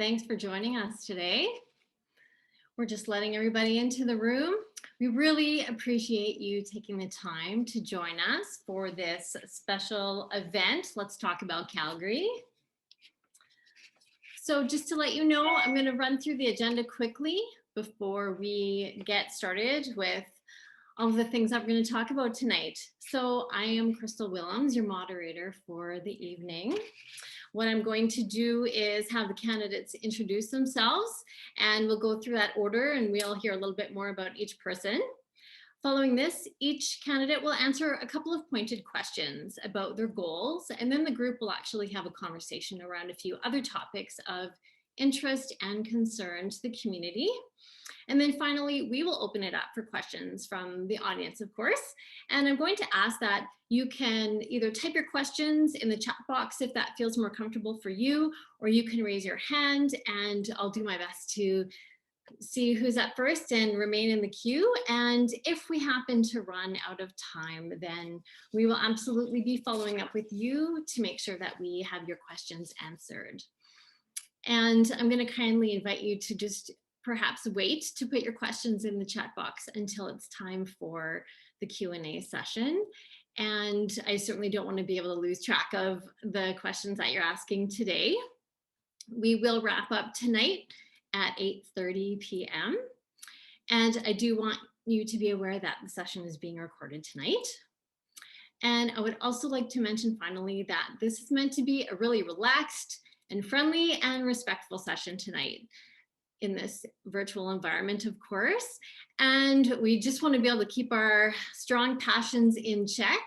Thanks for joining us today. We're just letting everybody into the room. We really appreciate you taking the time to join us for this special event. Let's talk about Calgary. So just to let you know, I'm going to run through the agenda quickly before we get started with all of the things that we're going to talk about tonight. So I am Crystal Willms, your moderator for the evening. What I'm going to do is have the candidates introduce themselves, and we'll go through that order and we'll hear a little bit more about each person. Following this, each candidate will answer a couple of pointed questions about their goals, and then the group will actually have a conversation around a few other topics of interest and concern to the community. And then finally, we will open it up for questions from the audience, of course. And I'm going to ask that you can either type your questions in the chat box if that feels more comfortable for you, or you can raise your hand and I'll do my best to see who's up first and remain in the queue. And if we happen to run out of time, then we will absolutely be following up with you to make sure that we have your questions answered. And I'm going to kindly invite you to just perhaps wait to put your questions in the chat box until it's time for the Q&A session. And I certainly don't want to be able to lose track of the questions that you're asking today. We will wrap up tonight at 8:30 p.m. And I do want you to be aware that the session is being recorded tonight. And I would also like to mention finally that this is meant to be a really relaxed and friendly and respectful session tonight in this virtual environment, of course. And we just want to be able to keep our strong passions in check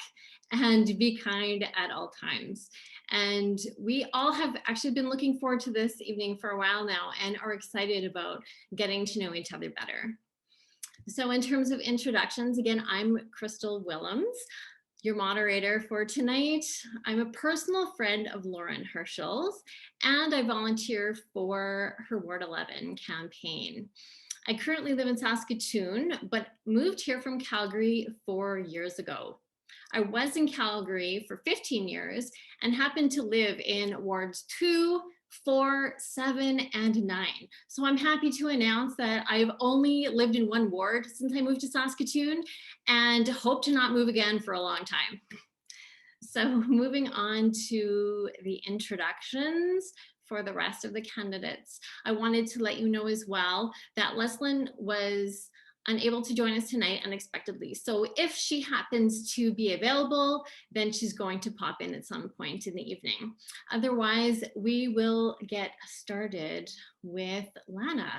and be kind at all times. And we all have actually been looking forward to this evening for a while now and are excited about getting to know each other better. So in terms of introductions, again, I'm Crystal Willms, your moderator for tonight. I'm a personal friend of Lauren Herschel's, and I volunteer for her Ward 11 campaign. I currently live in Saskatoon, but moved here from Calgary 4 years ago. I was in Calgary for 15 years and happened to live in Wards 2, 4, 7, and 9. So I'm happy to announce that I've only lived in one ward since I moved to Saskatoon and hope to not move again for a long time. So moving on to the introductions for the rest of the candidates. I wanted to let you know as well that Leslyn was unable to join us tonight unexpectedly. So if she happens to be available, then she's going to pop in at some point in the evening. Otherwise, we will get started with Lana.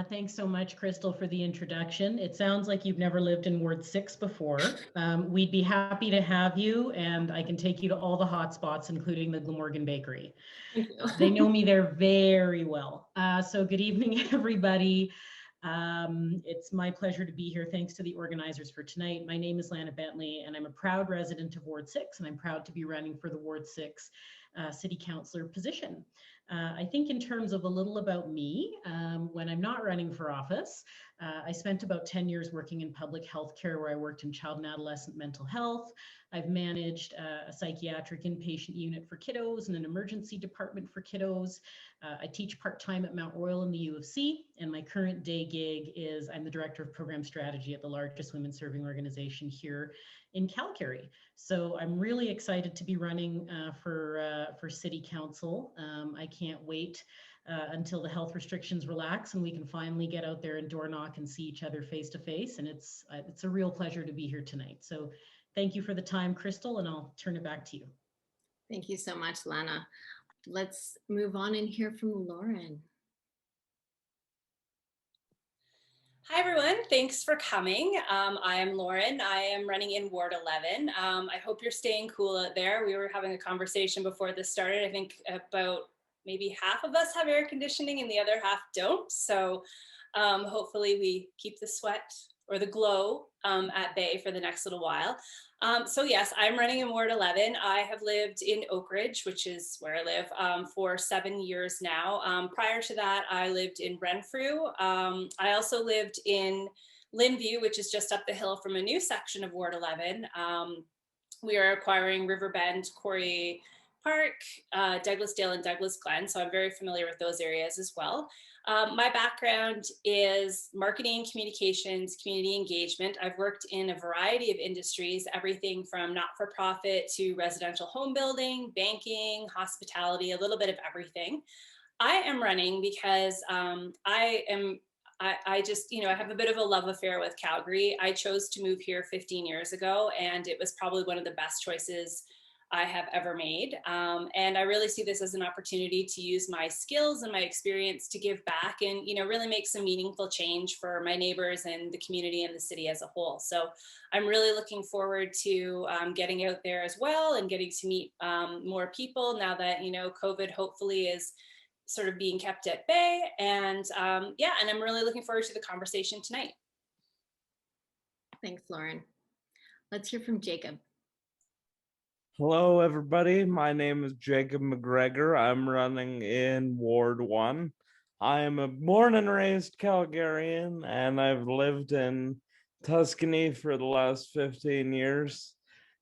Thanks so much, Crystal, for the introduction. It sounds like you've never lived in Ward 6 before. We'd be happy to have you, and I can take you to all the hot spots, including the Glamorgan Bakery. They know me there very well. So good evening, everybody. It's my pleasure to be here. Thanks to the organizers for tonight. My name is Lana Bentley, and I'm a proud resident of Ward 6, and I'm proud to be running for the Ward 6 City Councillor position. I think in terms of a little about me, when I'm not running for office, I spent about 10 years working in public health care where I worked in child and adolescent mental health. I've managed a psychiatric inpatient unit for kiddos and an emergency department for kiddos. I teach part-time at Mount Royal in the U of C, and my current day gig is I'm the Director of Program Strategy at the largest women serving organization here in Calgary. So I'm really excited to be running for City Council. I can't wait until the health restrictions relax and we can finally get out there and door knock and see each other face to face. And it's a real pleasure to be here tonight. So thank you for the time, Crystal, and I'll turn it back to you. Thank you so much, Lana. Let's move on and hear from Lauren. Hi, everyone. Thanks for coming. I am Lauren. I am running in Ward 11. I hope you're staying cool out there. We were having a conversation before this started. I think about maybe half of us have air conditioning and the other half don't. So hopefully we keep the sweat or the glow at bay for the next little while. So yes, I'm running in Ward 11. I have lived in Oak Ridge, which is where I live, for 7 years now. Prior to that, I lived in Renfrew. I also lived in Linview, which is just up the hill from a new section of Ward 11. We are acquiring Riverbend, Quarry, Park, Douglasdale and Douglas Glen. So I'm very familiar with those areas as well. My background is marketing, communications, community engagement. I've worked in a variety of industries, everything from not-for-profit to residential home building, banking, hospitality, a little bit of everything. I am running because I just, I have a bit of a love affair with Calgary. I chose to move here 15 years ago, and it was probably one of the best choices I have ever made. And I really see this as an opportunity to use my skills and my experience to give back and, really make some meaningful change for my neighbors and the community and the city as a whole. So I'm really looking forward to getting out there as well and getting to meet more people now that, COVID hopefully is sort of being kept at bay. And and I'm really looking forward to the conversation tonight. Thanks, Lauren. Let's hear from Jacob. Hello, everybody. My name is Jacob McGregor. I'm running in Ward 1. I am a born and raised Calgarian, and I've lived in Tuscany for the last 15 years.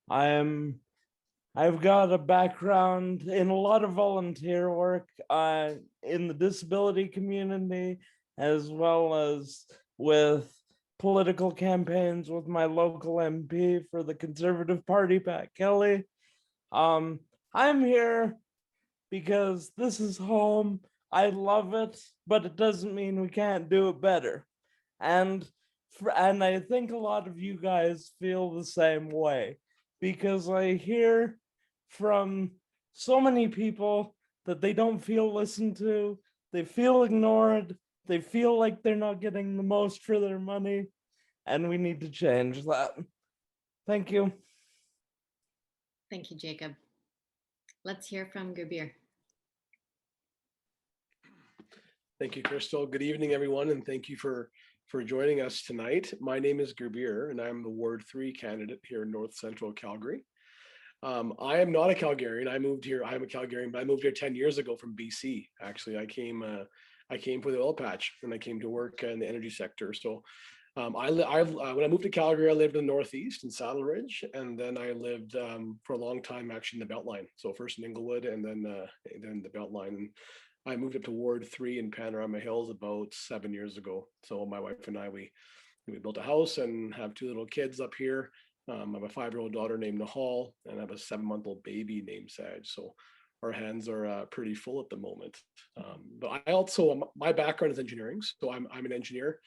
I've got a background in a lot of volunteer work in the disability community, as well as with political campaigns with my local MP for the Conservative Party, Pat Kelly. I'm here because this is home. I love it, but it doesn't mean we can't do it better. And I think a lot of you guys feel the same way, because I hear from so many people that they don't feel listened to, they feel ignored, they feel like they're not getting the most for their money, and we need to change that. Thank you. Thank you, Jacob. Let's hear from Gurbir. Thank you, Crystal. Good evening, everyone, and thank you for joining us tonight. My name is Gurbir, and I'm the Ward 3 candidate here in North Central Calgary. I am not a Calgarian. I moved here. I'm a Calgarian, but I moved here 10 years ago from BC. Actually, I came for the oil patch, and I came to work in the energy sector. So when I moved to Calgary, I lived in the Northeast in Saddle Ridge, and then I lived for a long time actually in the Beltline. So first in Inglewood, and then the Beltline. And I moved up to Ward 3 in Panorama Hills about 7 years ago. So my wife and I, we built a house and have 2 little kids up here. I have a 5-year-old daughter named Nahal, and I have a 7-month-old baby named Saj. So our hands are pretty full at the moment. But I also, my background is engineering. So I'm an engineer.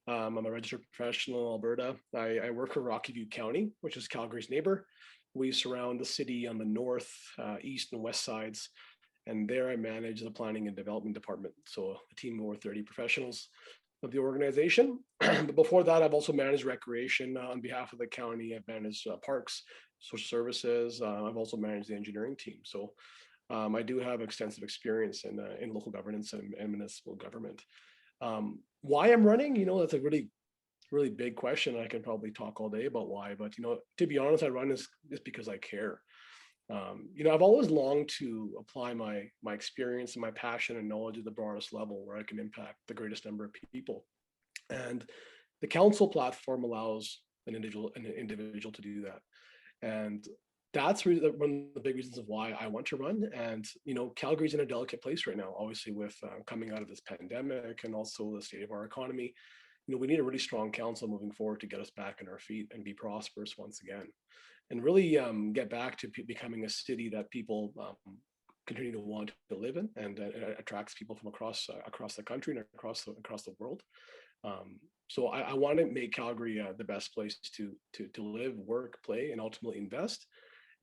I'm a registered professional in Alberta. I work for Rocky View County, which is Calgary's neighbor. We surround the city on the north, east, and west sides. And there I manage the planning and development department. So a team of over 30 professionals of the organization. But before that, I've also managed recreation on behalf of the county. I've managed parks, social services. I've also managed the engineering team. So I do have extensive experience in local governance and municipal government. Why I'm running, that's a really, really big question. I can probably talk all day about why, but to be honest, I run is because I care. I've always longed to apply my experience and my passion and knowledge at the broadest level where I can impact the greatest number of people. And the council platform allows an individual to do that. And that's really one of the big reasons of why I want to run. And, Calgary's in a delicate place right now, obviously with coming out of this pandemic and also the state of our economy. We need a really strong council moving forward to get us back on our feet and be prosperous once again. And really get back to becoming a city that people continue to want to live in, and attracts people from across the country and across the world. So I want to make Calgary the best place to live, work, play, and ultimately invest.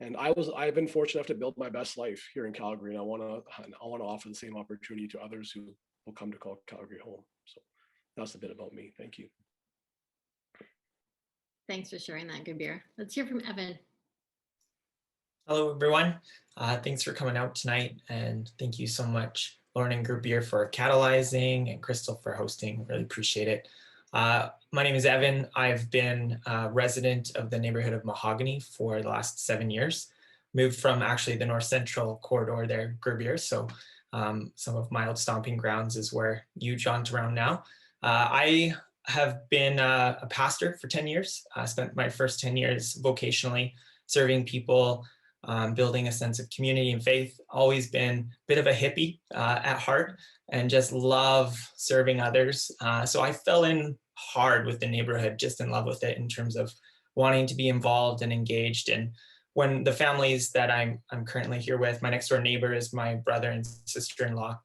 And I've been fortunate enough to build my best life here in Calgary, and I want to offer the same opportunity to others who will come to call Calgary home. So that's a bit about me. Thank you. Thanks for sharing that, Gurbir. Let's hear from Evan. Hello, everyone. Thanks for coming out tonight. And thank you so much, Lauren and Gurbir, for catalyzing, and Crystal for hosting. Really appreciate it. My name is Evan. I've been a resident of the neighborhood of Mahogany for the last 7 years. Moved from actually the North Central corridor there, Gurbir. So some of my old stomping grounds is where you jaunt around now. I have been a pastor for 10 years. I spent my first 10 years vocationally serving people building a sense of community and faith. Always been a bit of a hippie at heart and just love serving others. So I fell in hard with the neighborhood, just in love with it in terms of wanting to be involved and engaged. And when the families that I'm currently here with, my next door neighbor is my brother and sister-in-law,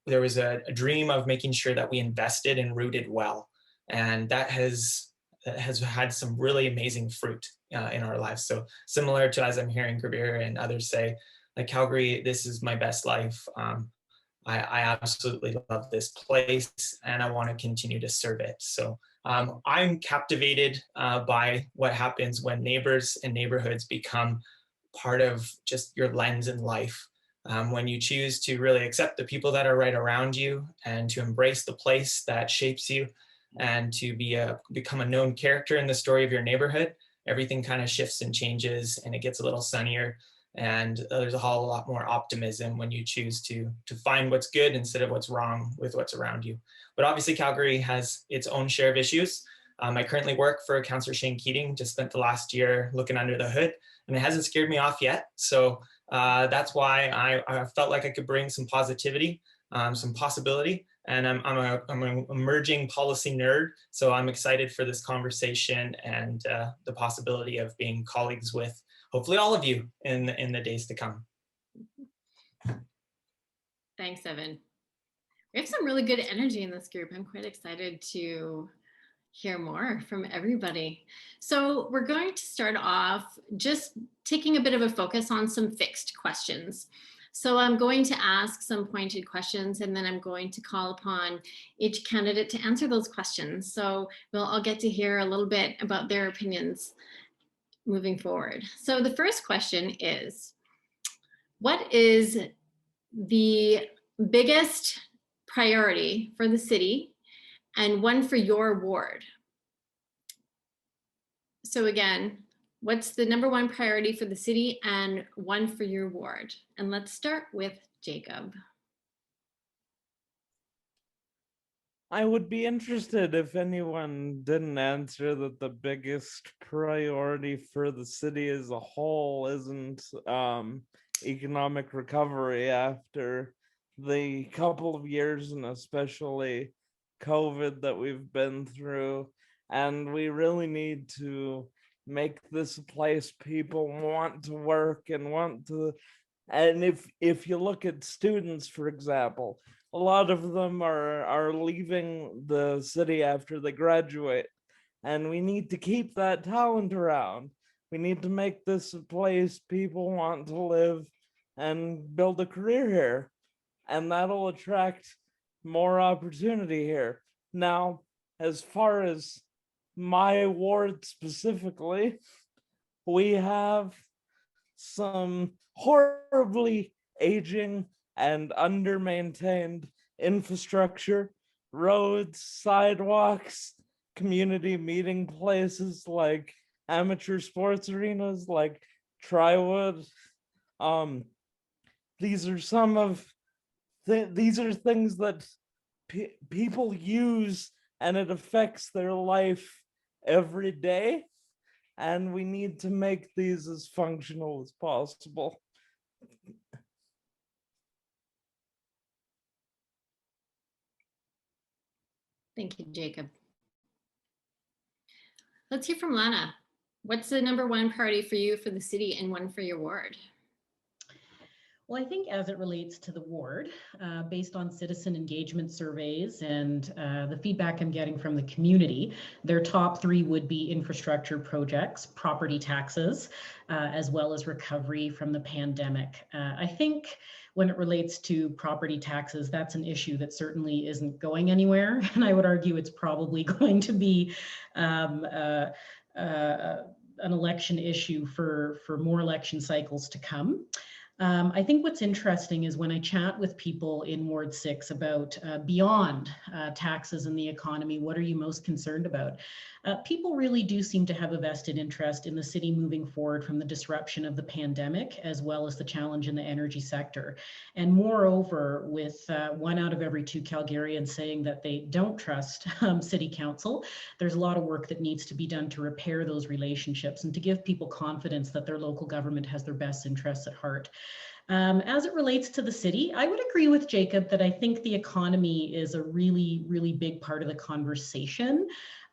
there was a dream of making sure that we invested and rooted well. And that has had some really amazing fruit in our lives. So similar to, as I'm hearing Gurbir and others say, like, Calgary, this is my best life. I absolutely love this place and I want to continue to serve it. So I'm captivated by what happens when neighbors and neighborhoods become part of just your lens in life. When you choose to really accept the people that are right around you and to embrace the place that shapes you and to become a known character in the story of your neighborhood, everything kind of shifts and changes and it gets a little sunnier. And there's a whole lot more optimism when you choose to find what's good instead of what's wrong with what's around you. But obviously Calgary has its own share of issues. I currently work for Councillor Shane Keating, just spent the last year looking under the hood, and it hasn't scared me off yet. So that's why I felt like I could bring some positivity, some possibility. And I'm an emerging policy nerd, so I'm excited for this conversation and the possibility of being colleagues with hopefully all of you in the days to come. Thanks, Evan. We have some really good energy in this group. I'm quite excited to hear more from everybody. So we're going to start off just taking a bit of a focus on some fixed questions. So I'm going to ask some pointed questions and then I'm going to call upon each candidate to answer those questions. So we'll all get to hear a little bit about their opinions moving forward. So the first question is, what is the biggest priority for the city and one for your ward? So again, what's the number one priority for the city and one for your ward? And let's start with Jacob. I would be interested if anyone didn't answer that the biggest priority for the city as a whole isn't economic recovery after the couple of years and especially COVID that we've been through. And we really need to make this a place people want to work and want to. And if you look at students, for example, a lot of them are leaving the city after they graduate, and we need to keep that talent around. We need to make this a place people want to live and build a career here, and that'll attract more opportunity here. Now, as far as my ward specifically, we have some horribly aging and under-maintained infrastructure, roads, sidewalks, community meeting places like amateur sports arenas like Trywood. These are some of these are things that people use and it affects their life every day, and we need to make these as functional as possible. Thank you, Jacob. Let's hear from Lana. What's the number one priority for you for the city and one for your ward? Well, I think as it relates to the ward, based on citizen engagement surveys and the feedback I'm getting from the community, their top three would be infrastructure projects, property taxes, as well as recovery from the pandemic. I think when it relates to property taxes, that's an issue that certainly isn't going anywhere. And I would argue it's probably going to be an election issue for more election cycles to come. I think what's interesting is when I chat with people in Ward 6 about beyond taxes and the economy, what are you most concerned about? People really do seem to have a vested interest in the city moving forward from the disruption of the pandemic, as well as the challenge in the energy sector. And moreover, with 1 out of every 2 Calgarians saying that they don't trust city council, there's a lot of work that needs to be done to repair those relationships and to give people confidence that their local government has their best interests at heart. As it relates to the city, I would agree with Jacob that I think the economy is a really, really big part of the conversation.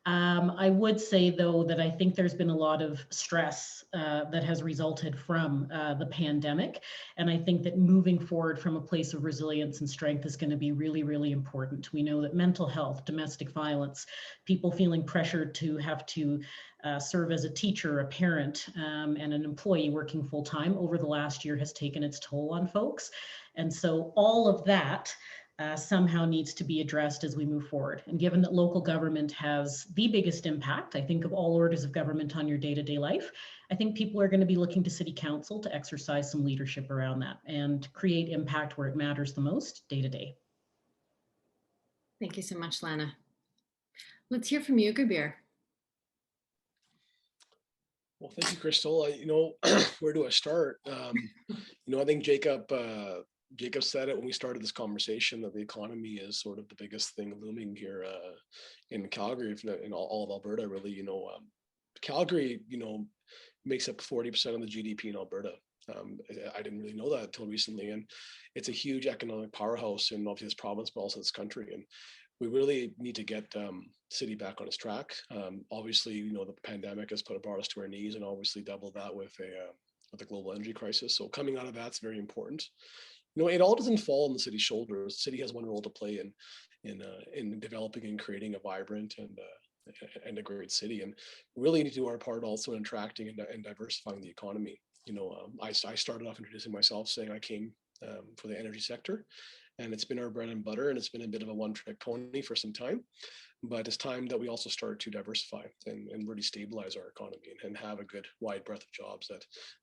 I would say, though, that I think there's been a lot of stress that has resulted from the pandemic. And I think that moving forward from a place of resilience and strength is going to be really, really important. We know that mental health, domestic violence, people feeling pressured to have to serve as a teacher, a parent, and an employee working full time over the last year has taken its toll on folks. And so all of that somehow needs to be addressed as we move forward. And given that local government has the biggest impact, I think, of all orders of government on your day-to-day life, I think people are going to be looking to city council to exercise some leadership around that and create impact where it matters the most day to day. Thank you so much, Lana. Let's hear from you, Gurbir. Well, thank you, Crystal. Where do I start? I think Jacob said it when we started this conversation that the economy is sort of the biggest thing looming here in Calgary, if not in all of Alberta, really. Calgary, makes up 40% of the GDP in Alberta. I didn't really know that until recently, and it's a huge economic powerhouse in obviously this province, but also this country. And we really need to get city back on its track. Obviously, the pandemic has brought us to our knees, and obviously doubled that with the global energy crisis. So coming out of that's very important. It all doesn't fall on the city's shoulders. The city has one role to play in developing and creating a vibrant and a great city, and we really need to do our part also in attracting and diversifying the economy. I started off introducing myself saying I came for the energy sector, and it's been our bread and butter, and it's been a bit of a one-trick pony for some time. But it's time that we also start to diversify and really stabilize our economy and have a good wide breadth of jobs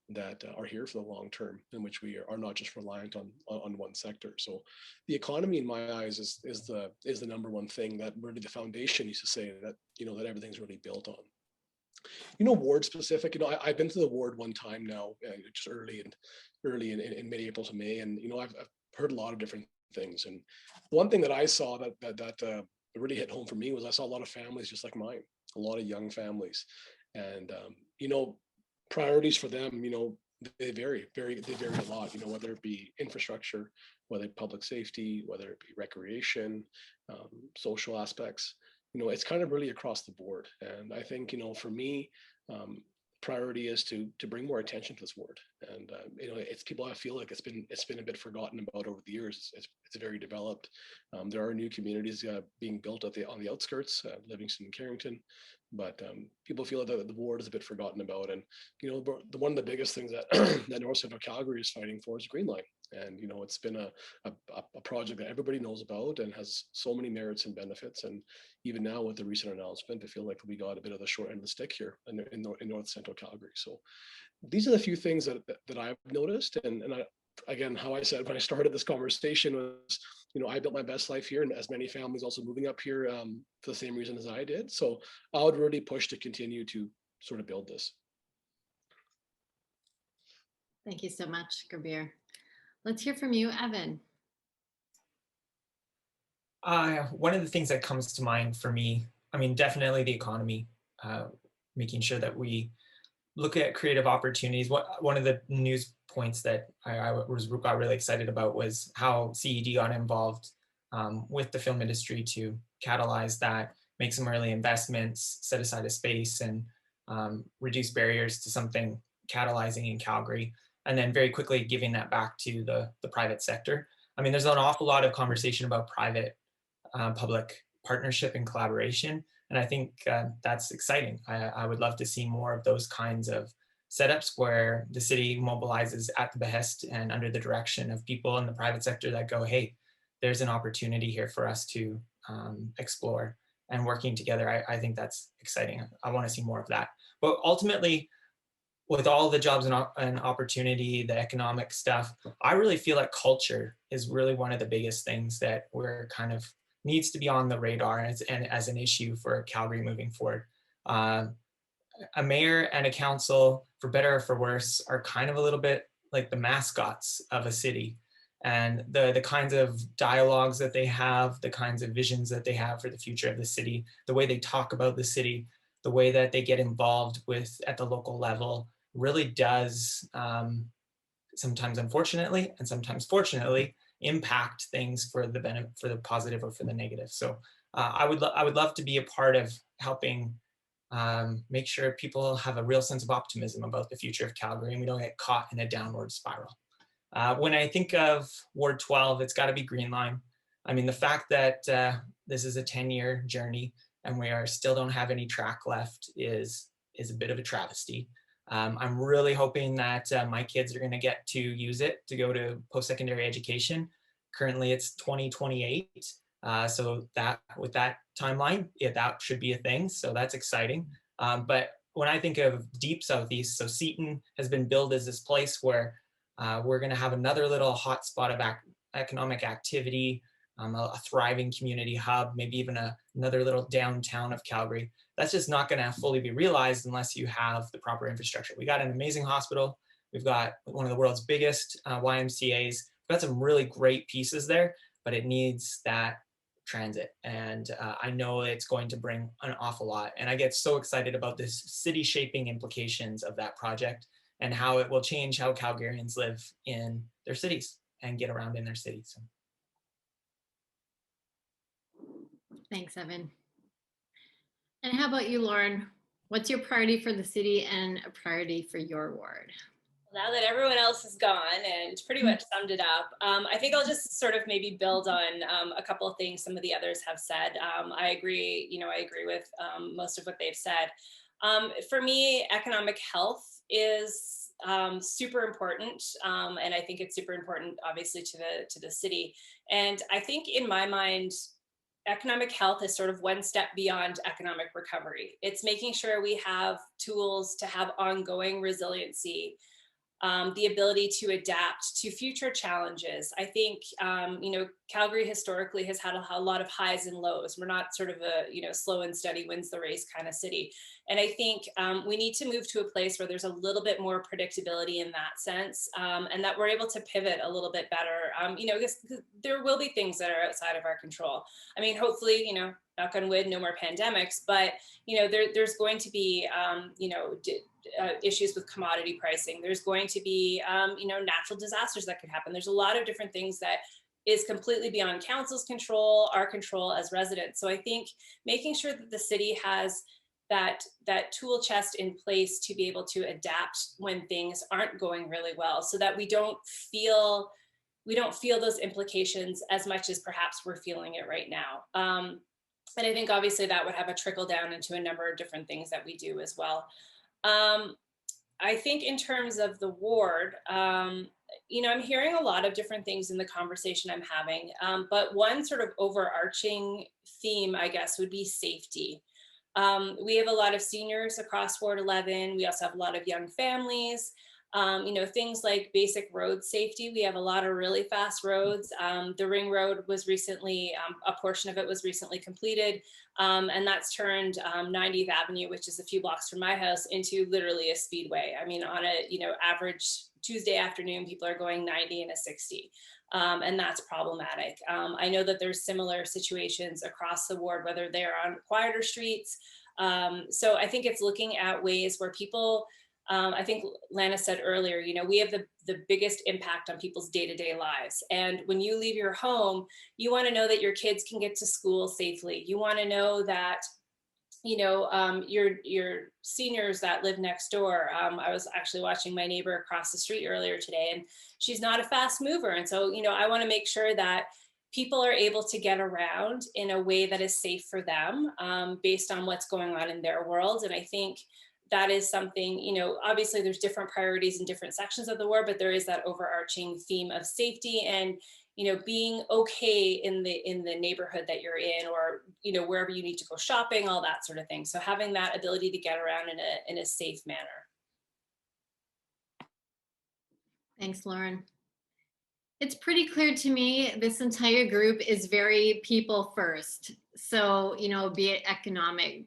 that are here for the long term, in which we are not just reliant on one sector. So the economy, in my eyes, is the number one thing that really the foundation needs to say that that everything's really built on. Ward specific. I've been to the ward one time now, just early in mid-April to May, and I've heard a lot of different things. And one thing that I saw that really hit home for me was I saw a lot of families just like mine, a lot of young families, and priorities for them, they vary a lot. Whether it be infrastructure, whether it be public safety, whether it be recreation, social aspects. It's kind of really across the board. And I think for me, priority is to bring more attention to this ward. And it's people I feel like it's been a bit forgotten about over the years. It's very developed. There are new communities being built on the outskirts, Livingston and Carrington, but people feel that the ward is a bit forgotten about. And one of the biggest things that that North Central Calgary is fighting for is Green Line. And it's been a project that everybody knows about and has so many merits and benefits. And even now with the recent announcement, I feel like we got a bit of the short end of the stick here in North Central Calgary. So these are the few things that I've noticed. And again, how I said when I started this conversation was, I built my best life here, and as many families also moving up here for the same reason as I did. So I would really push to continue to sort of build this. Thank you so much, Gurbir. Let's hear from you, Evan. One of the things that comes to mind for me, definitely the economy, making sure that we look at creative opportunities. One of the news points that I got really excited about was how CED got involved with the film industry to catalyze that, make some early investments, set aside a space, and reduce barriers to something catalyzing in Calgary, and then very quickly giving that back to the private sector. There's an awful lot of conversation about private public partnership and collaboration, and I think that's exciting. I would love to see more of those kinds of setups where the city mobilizes at the behest and under the direction of people in the private sector that go, hey, there's an opportunity here for us to explore, and working together. I think that's exciting. I want to see more of that. But ultimately, with all the jobs and opportunity, the economic stuff, I really feel like culture is really one of the biggest things that we're kind of needs to be on the radar and as an issue for Calgary moving forward. A mayor and a council, for better or for worse, are kind of a little bit like the mascots of a city. And the kinds of dialogues that they have, the kinds of visions that they have for the future of the city, the way they talk about the city, the way that they get involved with at the local level really does sometimes unfortunately and sometimes fortunately impact things for the benefit, for the positive or for the negative. So I would love to be a part of helping make sure people have a real sense of optimism about the future of Calgary and we don't get caught in a downward spiral. When I think of Ward 12, it's got to be Green Line. I mean, the fact that this is a 10-year journey and we still don't have any track left is a bit of a travesty. I'm really hoping that my kids are going to get to use it to go to post-secondary education. Currently, it's 2028. So that with that timeline, that should be a thing. So that's exciting. But when I think of deep Southeast, so Seton has been billed as this place where we're going to have another little hotspot of economic activity, a thriving community hub, maybe even another little downtown of Calgary. That's just not going to fully be realized unless you have the proper infrastructure. We got an amazing hospital. We've got one of the world's biggest YMCAs. We've got some really great pieces there, but it needs that transit. And I know it's going to bring an awful lot. And I get so excited about this city shaping implications of that project and how it will change how Calgarians live in their cities and get around in their cities. So. Thanks, Evan. And how about you, Lauren? What's your priority for the city and a priority for your ward? Now that everyone else is gone and pretty much summed it up, I think I'll just sort of maybe build on a couple of things some of the others have said. I agree with most of what they've said. For me, economic health is super important, and I think it's super important, obviously, to the city. And I think in my mind, economic health is sort of one step beyond economic recovery. It's making sure we have tools to have ongoing resiliency, the ability to adapt to future challenges. I think, Calgary historically has had a lot of highs and lows. We're not sort of a, slow and steady wins the race kind of city. And I think we need to move to a place where there's a little bit more predictability in that sense, and that we're able to pivot a little bit better. Because there will be things that are outside of our control. I mean, hopefully, knock on wood, no more pandemics, but, there's going to be, issues with commodity pricing. There's going to be, natural disasters that could happen. There's a lot of different things that is completely beyond council's control, our control as residents. So I think making sure that the city has that tool chest in place to be able to adapt when things aren't going really well, so that we don't feel those implications as much as perhaps we're feeling it right now. And I think obviously that would have a trickle down into a number of different things that we do as well. I think in terms of the ward, I'm hearing a lot of different things in the conversation I'm having, but one sort of overarching theme, I guess, would be safety. We have a lot of seniors across Ward 11. We also have a lot of young families. Things like basic road safety. We have a lot of really fast roads. The ring road was recently, a portion of it was recently completed, and that's turned 90th Avenue, which is a few blocks from my house, into literally a speedway. I mean, on a average Tuesday afternoon, people are going 90 and a 60. And that's problematic. I know that there's similar situations across the ward, whether they're on quieter streets. So I think it's looking at ways where people, I think Lana said earlier, we have the biggest impact on people's day-to-day lives. And when you leave your home, you want to know that your kids can get to school safely. You want to know that, your seniors that live next door. I was actually watching my neighbor across the street earlier today, and she's not a fast mover. And so, I want to make sure that people are able to get around in a way that is safe for them, based on what's going on in their world. And I think that is something, obviously there's different priorities in different sections of the ward, but there is that overarching theme of safety and, being okay in the neighborhood that you're in, or, wherever you need to go shopping, all that sort of thing. So having that ability to get around in a safe manner. Thanks, Lauren. It's pretty clear to me this entire group is very people first. So, be it economic,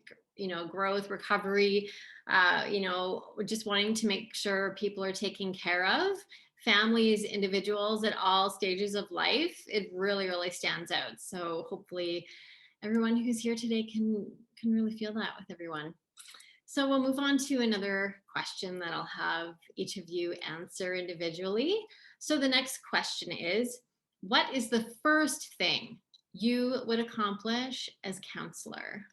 growth, recovery, just wanting to make sure people are taken care of, families, individuals at all stages of life. It really, really stands out. So hopefully everyone who's here today can really feel that with everyone. So we'll move on to another question that I'll have each of you answer individually. So the next question is, what is the first thing you would accomplish as counselor?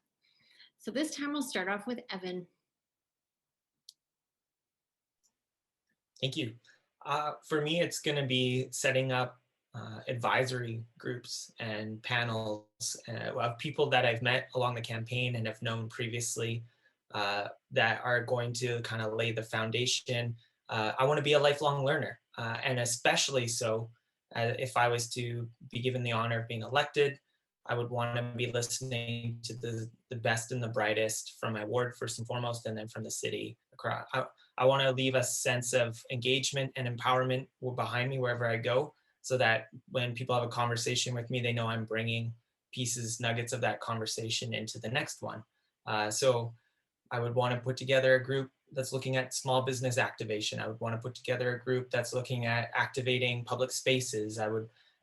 So this time we'll start off with Evan. Thank you. For me, it's going to be setting up advisory groups and panels of people that I've met along the campaign and have known previously that are going to kind of lay the foundation. I want to be a lifelong learner, and especially so if I was to be given the honor of being elected, I would want to be listening to the best and the brightest from my ward first and foremost, and then from the city. I want to leave a sense of engagement and empowerment behind me wherever I go, so that when people have a conversation with me, they know I'm bringing pieces, nuggets of that conversation into the next one. So I would want to put together a group that's looking at small business activation. I would want to put together a group that's looking at activating public spaces.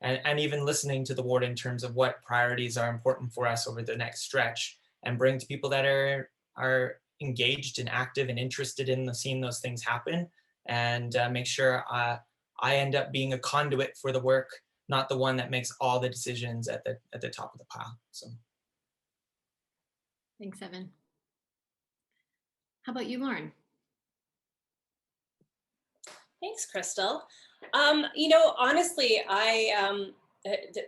And even listening to the ward in terms of what priorities are important for us over the next stretch, and bring to people that are engaged and active and interested in seeing those things happen, and make sure I end up being a conduit for the work, not the one that makes all the decisions at the top of the pile. So, thanks, Evan. How about you, Lauren? Thanks, Crystal. Honestly,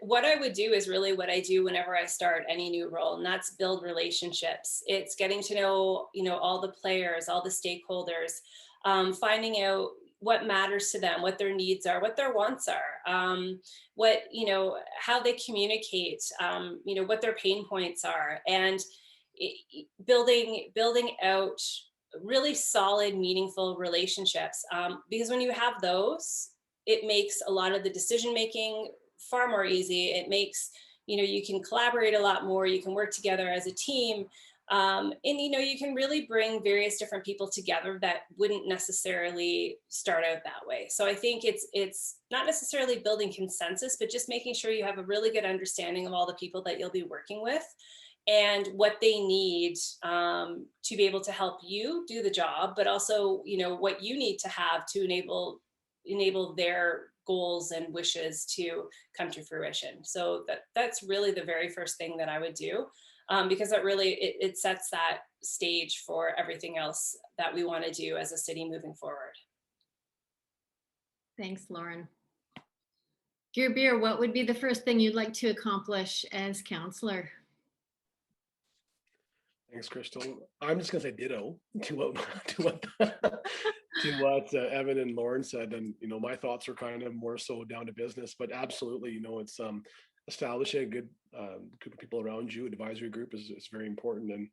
what I would do is really what I do whenever I start any new role, and that's build relationships. It's getting to know, all the players, all the stakeholders, finding out what matters to them, what their needs are, what their wants are, how they communicate, what their pain points are, and building out really solid, meaningful relationships. Because when you have those, it makes a lot of the decision making far more easy. It makes, you can collaborate a lot more, you can work together as a team. And you can really bring various different people together that wouldn't necessarily start out that way. So I think it's not necessarily building consensus, but just making sure you have a really good understanding of all the people that you'll be working with and what they need to be able to help you do the job, but also, what you need to have to enable their goals and wishes to come to fruition. So that's really the very first thing that I would do, because that really, it sets that stage for everything else that we want to do as a city moving forward. Thanks, Lauren. Gurbir, what would be the first thing you'd like to accomplish as counselor? Thanks, Crystal. I'm just going to say ditto to what Evan and Lauren said, and my thoughts are kind of more so down to business, but absolutely, it's establishing a good group of people around you. An advisory group is very important, and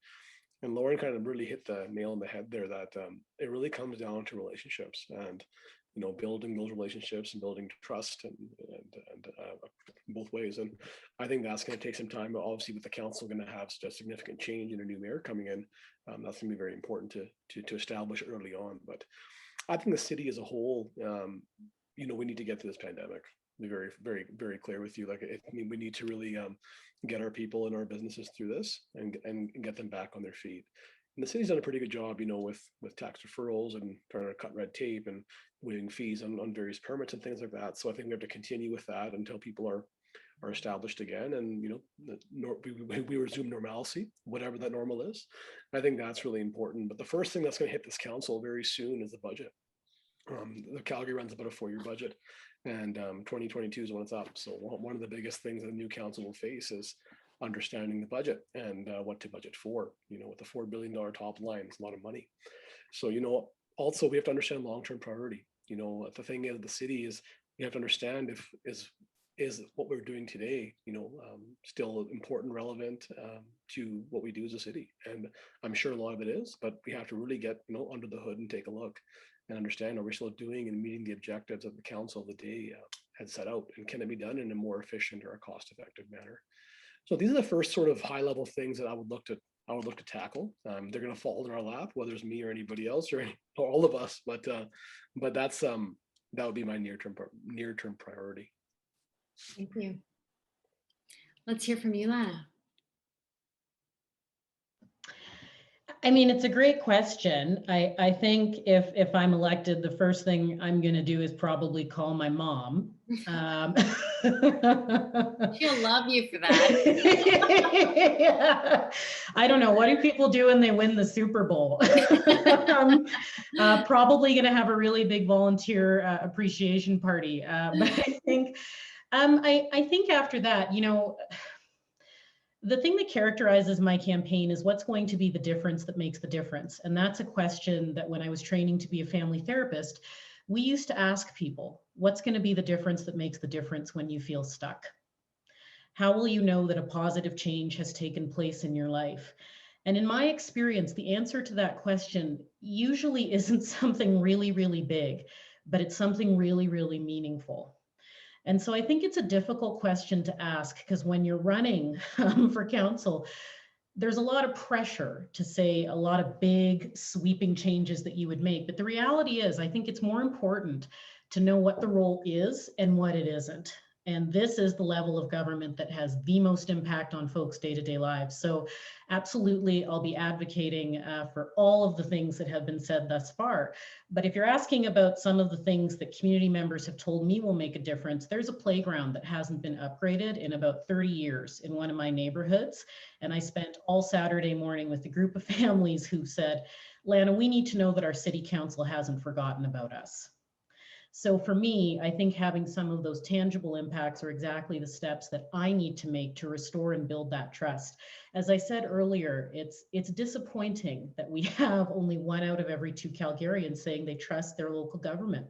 Lauren kind of really hit the nail on the head there. That it really comes down to relationships, and building those relationships and building trust and both ways. And I think that's going to take some time. But obviously, with the council going to have such a significant change and a new mayor coming in, that's going to be very important to establish early on. But I think the city as a whole, we need to get through this pandemic. Be very, very, very clear with you. We need to really get our people and our businesses through this and get them back on their feet. And the city's done a pretty good job, with tax deferrals and trying to cut red tape and waiving fees on various permits and things like that. So I think we have to continue with that until people are established again, and we resume normalcy, whatever that normal is. I think that's really important. But the first thing that's going to hit this council very soon is the budget. The Calgary runs about a 4-year budget, and 2022 is when it's up. So one of the biggest things that the new council will face is understanding the budget and what to budget for. With the $4 billion top line, it's a lot of money. So also we have to understand long-term priority. The thing is, the city is, you have to understand is what we're doing today, still important, relevant to what we do as a city. And I'm sure a lot of it is, but we have to really get under the hood and take a look. and understand, are we still doing and meeting the objectives that the council of the day had set out, and can it be done in a more efficient or a cost-effective manner? So these are the first sort of high-level things that I would look to tackle. They're going to fall in our lap, whether it's me or anybody else or all of us. But that's that would be my near-term priority. Thank you. Let's hear from you, Lana. I mean, it's a great question. I think if I'm elected, the first thing I'm going to do is probably call my mom. She'll love you for that. Yeah. I don't know. What do people do when they win the Super Bowl? Probably going to have a really big volunteer appreciation party. But I think after that, you know, the thing that characterizes my campaign is what's going to be the difference that makes the difference. And that's a question that when I was training to be a family therapist, we used to ask people, what's going to be the difference that makes the difference when you feel stuck? How will you know that a positive change has taken place in your life? And in my experience, the answer to that question usually isn't something really, really big, but it's something really, really meaningful. And so I think it's a difficult question to ask because when you're running for council, there's a lot of pressure to say a lot of big sweeping changes that you would make. But the reality is, I think it's more important to know what the role is and what it isn't. And this is the level of government that has the most impact on folks' day-to-day lives. So absolutely, I'll be advocating for all of the things that have been said thus far. But if you're asking about some of the things that community members have told me will make a difference, there's a playground that hasn't been upgraded in about 30 years in one of my neighborhoods. And I spent all Saturday morning with a group of families who said, Lana, we need to know that our city council hasn't forgotten about us. So for me, I think having some of those tangible impacts are exactly the steps that I need to make to restore and build that trust. As I said earlier, it's disappointing that we have only 1 out of every 2 Calgarians saying they trust their local government.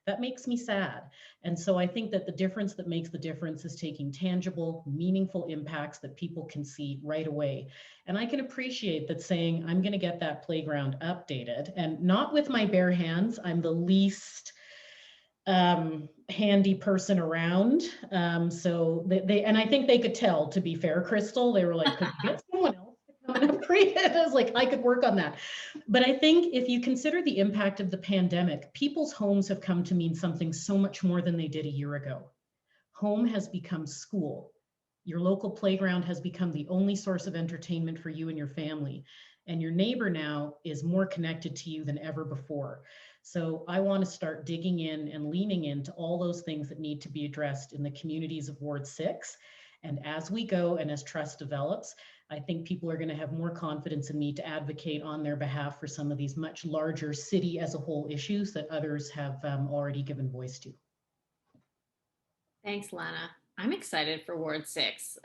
That makes me sad. And so I think that the difference that makes the difference is taking tangible, meaningful impacts that people can see right away. And I can appreciate that saying, I'm going to get that playground updated, and not with my bare hands. I'm the least handy person around. So they, and I think they could tell, to be fair, Crystal, they were like, could you get someone else to come and upgrade it? I was like, I could work on that. But I think if you consider the impact of the pandemic, people's homes have come to mean something so much more than they did a year ago. Home has become school. Your local playground has become the only source of entertainment for you and your family. And your neighbor now is more connected to you than ever before. So I want to start digging in and leaning into all those things that need to be addressed in the communities of Ward 6. And as we go and as trust develops, I think people are going to have more confidence in me to advocate on their behalf for some of these much larger city as a whole issues that others have already given voice to. Thanks, Lana. I'm excited for Ward 6.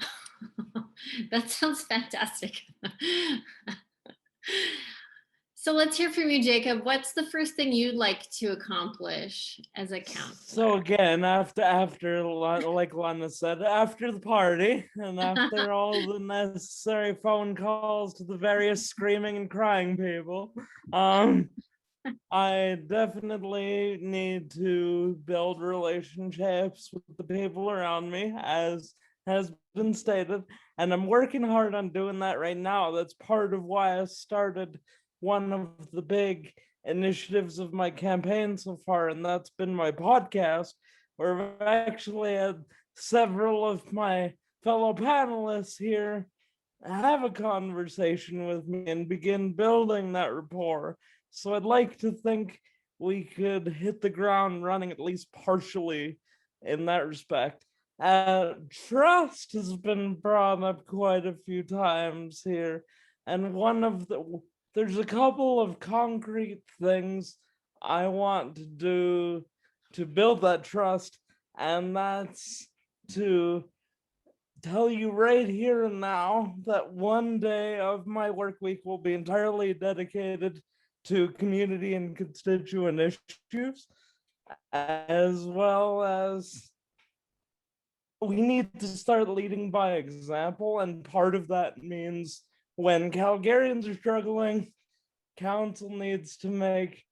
That sounds fantastic. So let's hear from you, Jacob. What's the first thing you'd like to accomplish as a councillor? So again, after like Lana said, after the party and after all the necessary phone calls to the various screaming and crying people, I definitely need to build relationships with the people around me, as has been stated, and I'm working hard on doing that right now. That's part of why I started one of the big initiatives of my campaign so far, and that's been my podcast, where I've actually had several of my fellow panelists here have a conversation with me and begin building that rapport. So I'd like to think we could hit the ground running, at least partially, in that respect. Trust has been brought up quite a few times here, and there's a couple of concrete things I want to do to build that trust, and that's to tell you right here and now that one day of my work week will be entirely dedicated to community and constituent issues, as well as we need to start leading by example. And part of that means when Calgarians are struggling, council needs to make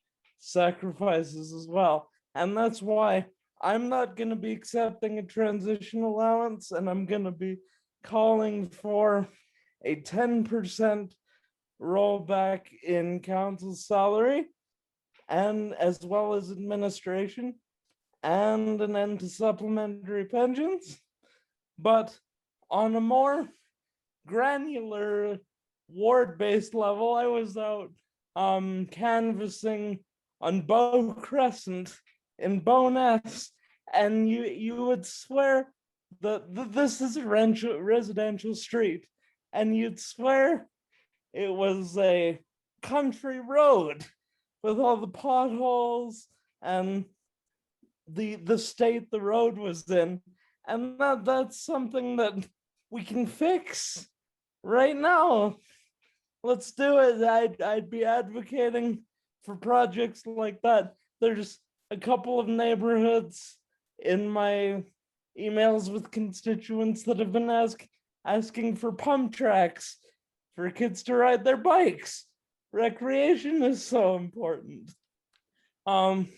sacrifices as well. And that's why I'm not going to be accepting a transition allowance, and I'm going to be calling for a 10% rollback in council salary, and as well as administration, and an end to supplementary pensions. But on a more granular ward-based level, I was out canvassing on Bow Crescent in Bowness, and you would swear that this is a residential street, and you'd swear it was a country road with all the potholes and the state the road was in. And that's something that we can fix right now. Let's do it. I'd be advocating for projects like that. There's a couple of neighborhoods in my emails with constituents that have been asking for pump tracks for kids to ride their bikes. Recreation is so important. And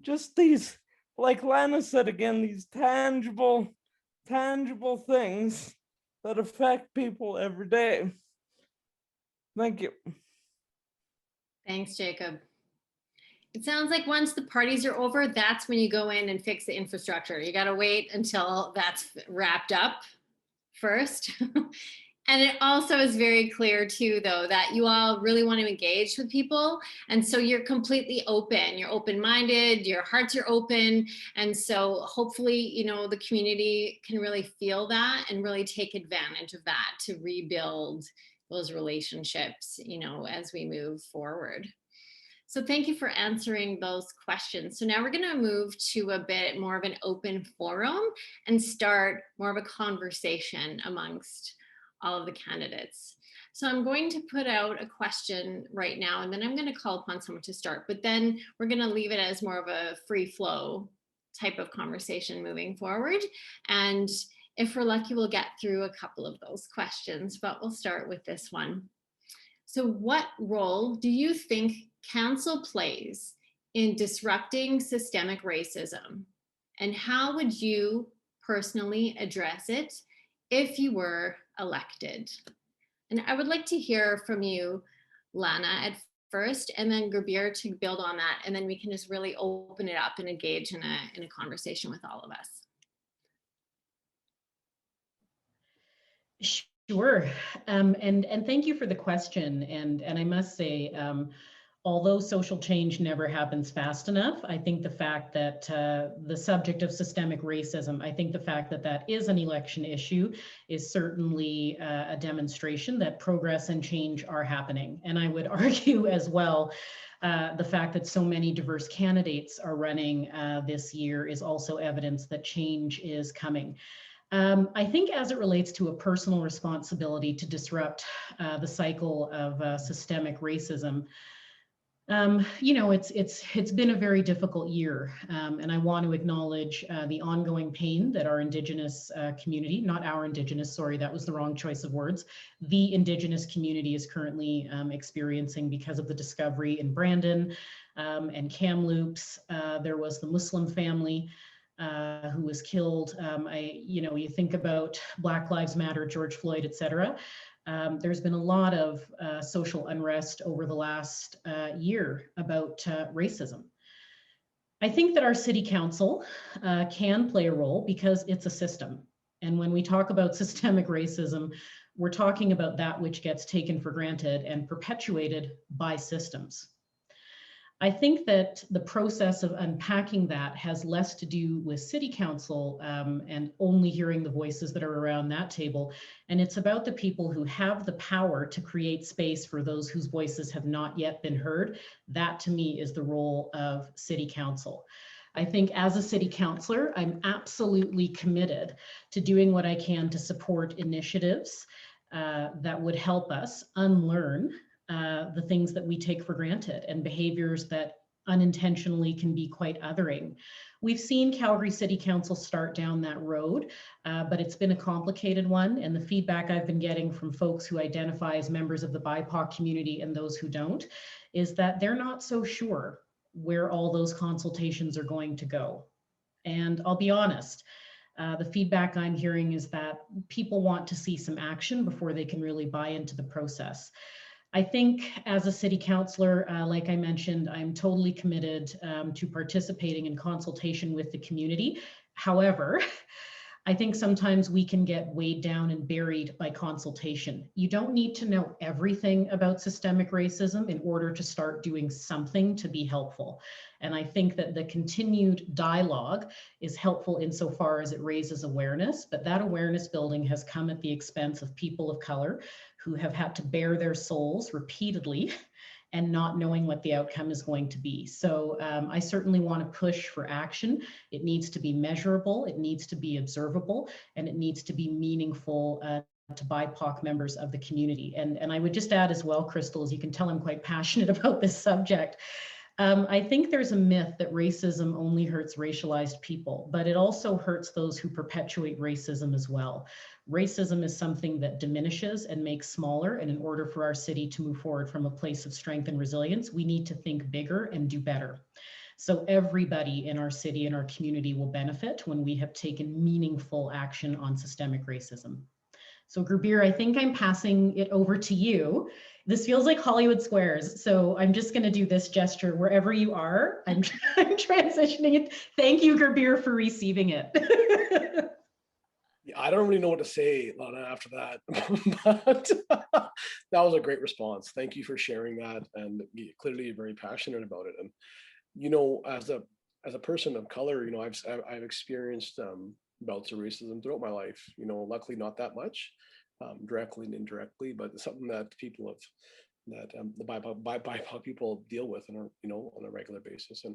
just these, like Lana said again, these tangible things that affect people every day. Thank you. Thanks, Jacob. It sounds like once the parties are over, that's when you go in and fix the infrastructure. You got to wait until that's wrapped up first. And it also is very clear too, though, that you all really want to engage with people. And so you're completely open, you're open-minded, your hearts are open. And so hopefully, you know, the community can really feel that and really take advantage of that to rebuild those relationships, you know, as we move forward. So thank you for answering those questions. So now we're going to move to a bit more of an open forum and start more of a conversation amongst all of the candidates. So I'm going to put out a question right now, and then I'm going to call upon someone to start, but then we're going to leave it as more of a free flow type of conversation moving forward. And if we're lucky, we'll get through a couple of those questions, but we'll start with this one. So what role do you think council plays in disrupting systemic racism? And how would you personally address it if you were elected? And I would like to hear from you, Lana, at first, and then Gurbir to build on that. And then we can just really open it up and engage in a conversation with all of us. Sure. And thank you for the question. And I must say, although social change never happens fast enough, I think the fact that the subject of systemic racism, I think the fact that that is an election issue is certainly a demonstration that progress and change are happening. And I would argue as well, the fact that so many diverse candidates are running this year is also evidence that change is coming. I think as it relates to a personal responsibility to disrupt the cycle of systemic racism, you know, it's been a very difficult year, and I want to acknowledge the ongoing pain that our Indigenous community, not our Indigenous, sorry, that was the wrong choice of words, the Indigenous community is currently experiencing because of the discovery in Brandon and Kamloops. There was the Muslim family who was killed. You know, you think about Black Lives Matter, George Floyd, et cetera. There's been a lot of social unrest over the last year about racism. I think that our city council can play a role because it's a system. And when we talk about systemic racism, we're talking about that which gets taken for granted and perpetuated by systems. I think that the process of unpacking that has less to do with city council and only hearing the voices that are around that table. And it's about the people who have the power to create space for those whose voices have not yet been heard. That to me is the role of city council. I think as a city councilor, I'm absolutely committed to doing what I can to support initiatives that would help us unlearn the things that we take for granted and behaviors that unintentionally can be quite othering. We've seen Calgary City Council start down that road, but it's been a complicated one. And the feedback I've been getting from folks who identify as members of the BIPOC community and those who don't is that they're not so sure where all those consultations are going to go. And I'll be honest, the feedback I'm hearing is that people want to see some action before they can really buy into the process. I think as a city councillor, like I mentioned, I'm totally committed to participating in consultation with the community. However, I think sometimes we can get weighed down and buried by consultation. You don't need to know everything about systemic racism in order to start doing something to be helpful. And I think that the continued dialogue is helpful insofar as it raises awareness, but that awareness building has come at the expense of people of color who have had to bare their souls repeatedly and not knowing what the outcome is going to be. So I certainly want to push for action. It needs to be measurable, it needs to be observable, and it needs to be meaningful to BIPOC members of the community. And I would just add as well, Crystal, as you can tell, I'm quite passionate about this subject. I think there's a myth that racism only hurts racialized people, but it also hurts those who perpetuate racism as well. Racism is something that diminishes and makes smaller, and in order for our city to move forward from a place of strength and resilience, we need to think bigger and do better. So everybody in our city and our community will benefit when we have taken meaningful action on systemic racism. So Gurbir, I think I'm passing it over to you. This feels like Hollywood Squares. So I'm just gonna do this gesture wherever you are. I'm transitioning it. Thank you, Gurbir, for receiving it. Yeah, I don't really know what to say, Lana, after that, but that was a great response. Thank you for sharing that, and clearly you're very passionate about it. And you know, as a person of color, you know, I've experienced bouts of racism throughout my life. You know, luckily not that much, directly and indirectly, but it's something that people have, that the BIPOC people deal with, on a regular basis. And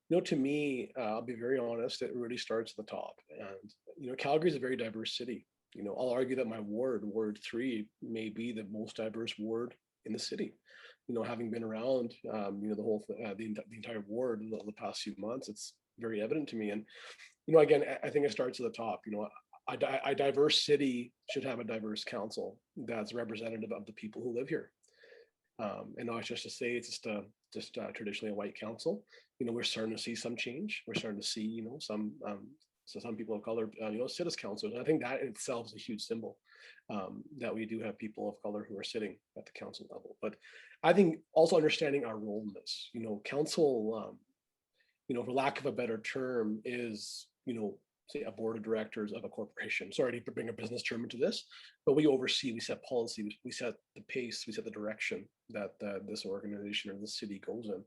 you know, to me, I'll be very honest, it really starts at the top. And you know, Calgary is a very diverse city. You know, I'll argue that my ward, Ward 3, may be the most diverse ward in the city. You know, having been around, you know, the entire ward in the past few months, it's very evident to me. And you know, again, I think it starts at the top. You know, a diverse city should have a diverse council that's representative of the people who live here. And not just to say it's just traditionally a white council. You know, we're starting to see some change. We're starting to see, you know, some people of color, you know, sit as councillors. And I think that in itself is a huge symbol, that we do have people of color who are sitting at the council level. But I think also understanding our role in this, you know, council, you know, for lack of a better term, is, you know, say a board of directors of a corporation. Sorry to bring a business term into this, but we oversee, we set policy, we set the pace, we set the direction that this organization or the city goes in.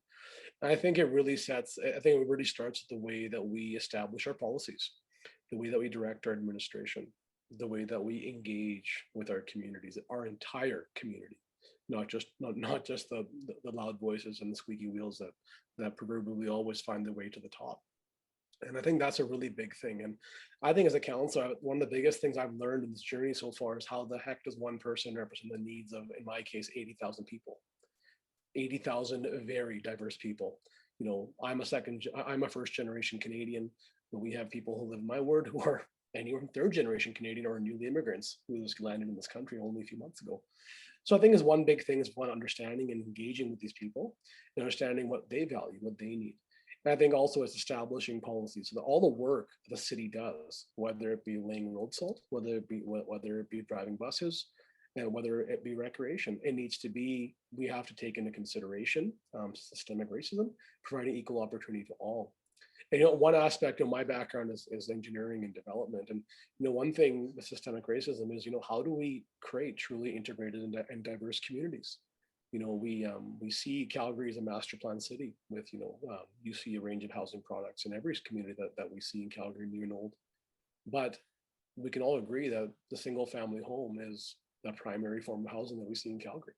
And I think it really starts with the way that we establish our policies, the way that we direct our administration, the way that we engage with our communities, our entire community, not just the loud voices and the squeaky wheels that proverbially always find their way to the top. And I think that's a really big thing. And I think as a councillor, one of the biggest things I've learned in this journey so far is how the heck does one person represent the needs of, in my case, 80,000 people, 80,000 very diverse people. You know, I'm a first generation Canadian, but we have people who live in my ward who are anywhere from third generation Canadian or newly immigrants who just landed in this country only a few months ago. So I think is one big thing is one, understanding and engaging with these people and understanding what they value, what they need. And I think also it's establishing policies so that all the work the city does, whether it be laying road salt, whether it be driving buses, and whether it be recreation, it needs to be, we have to take into consideration systemic racism, providing equal opportunity to all. And you know, one aspect of my background is engineering and development. And you know, one thing with systemic racism is, you know, how do we create truly integrated and diverse communities? You know, we see Calgary as a master plan city with, you know, you see a range of housing products in every community that we see in Calgary, new and old. But we can all agree that the single family home is the primary form of housing that we see in Calgary.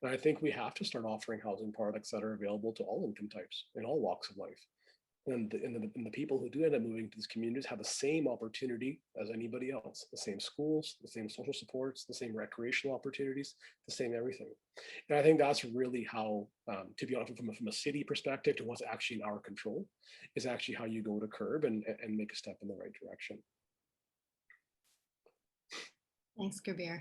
And I think we have to start offering housing products that are available to all income types in all walks of life. And the people who do end up moving to these communities have the same opportunity as anybody else, the same schools, the same social supports, the same recreational opportunities, the same everything. And I think that's really how, to be honest, from a city perspective to what's actually in our control, is actually how you go to curb and make a step in the right direction. Thanks, Gurbir.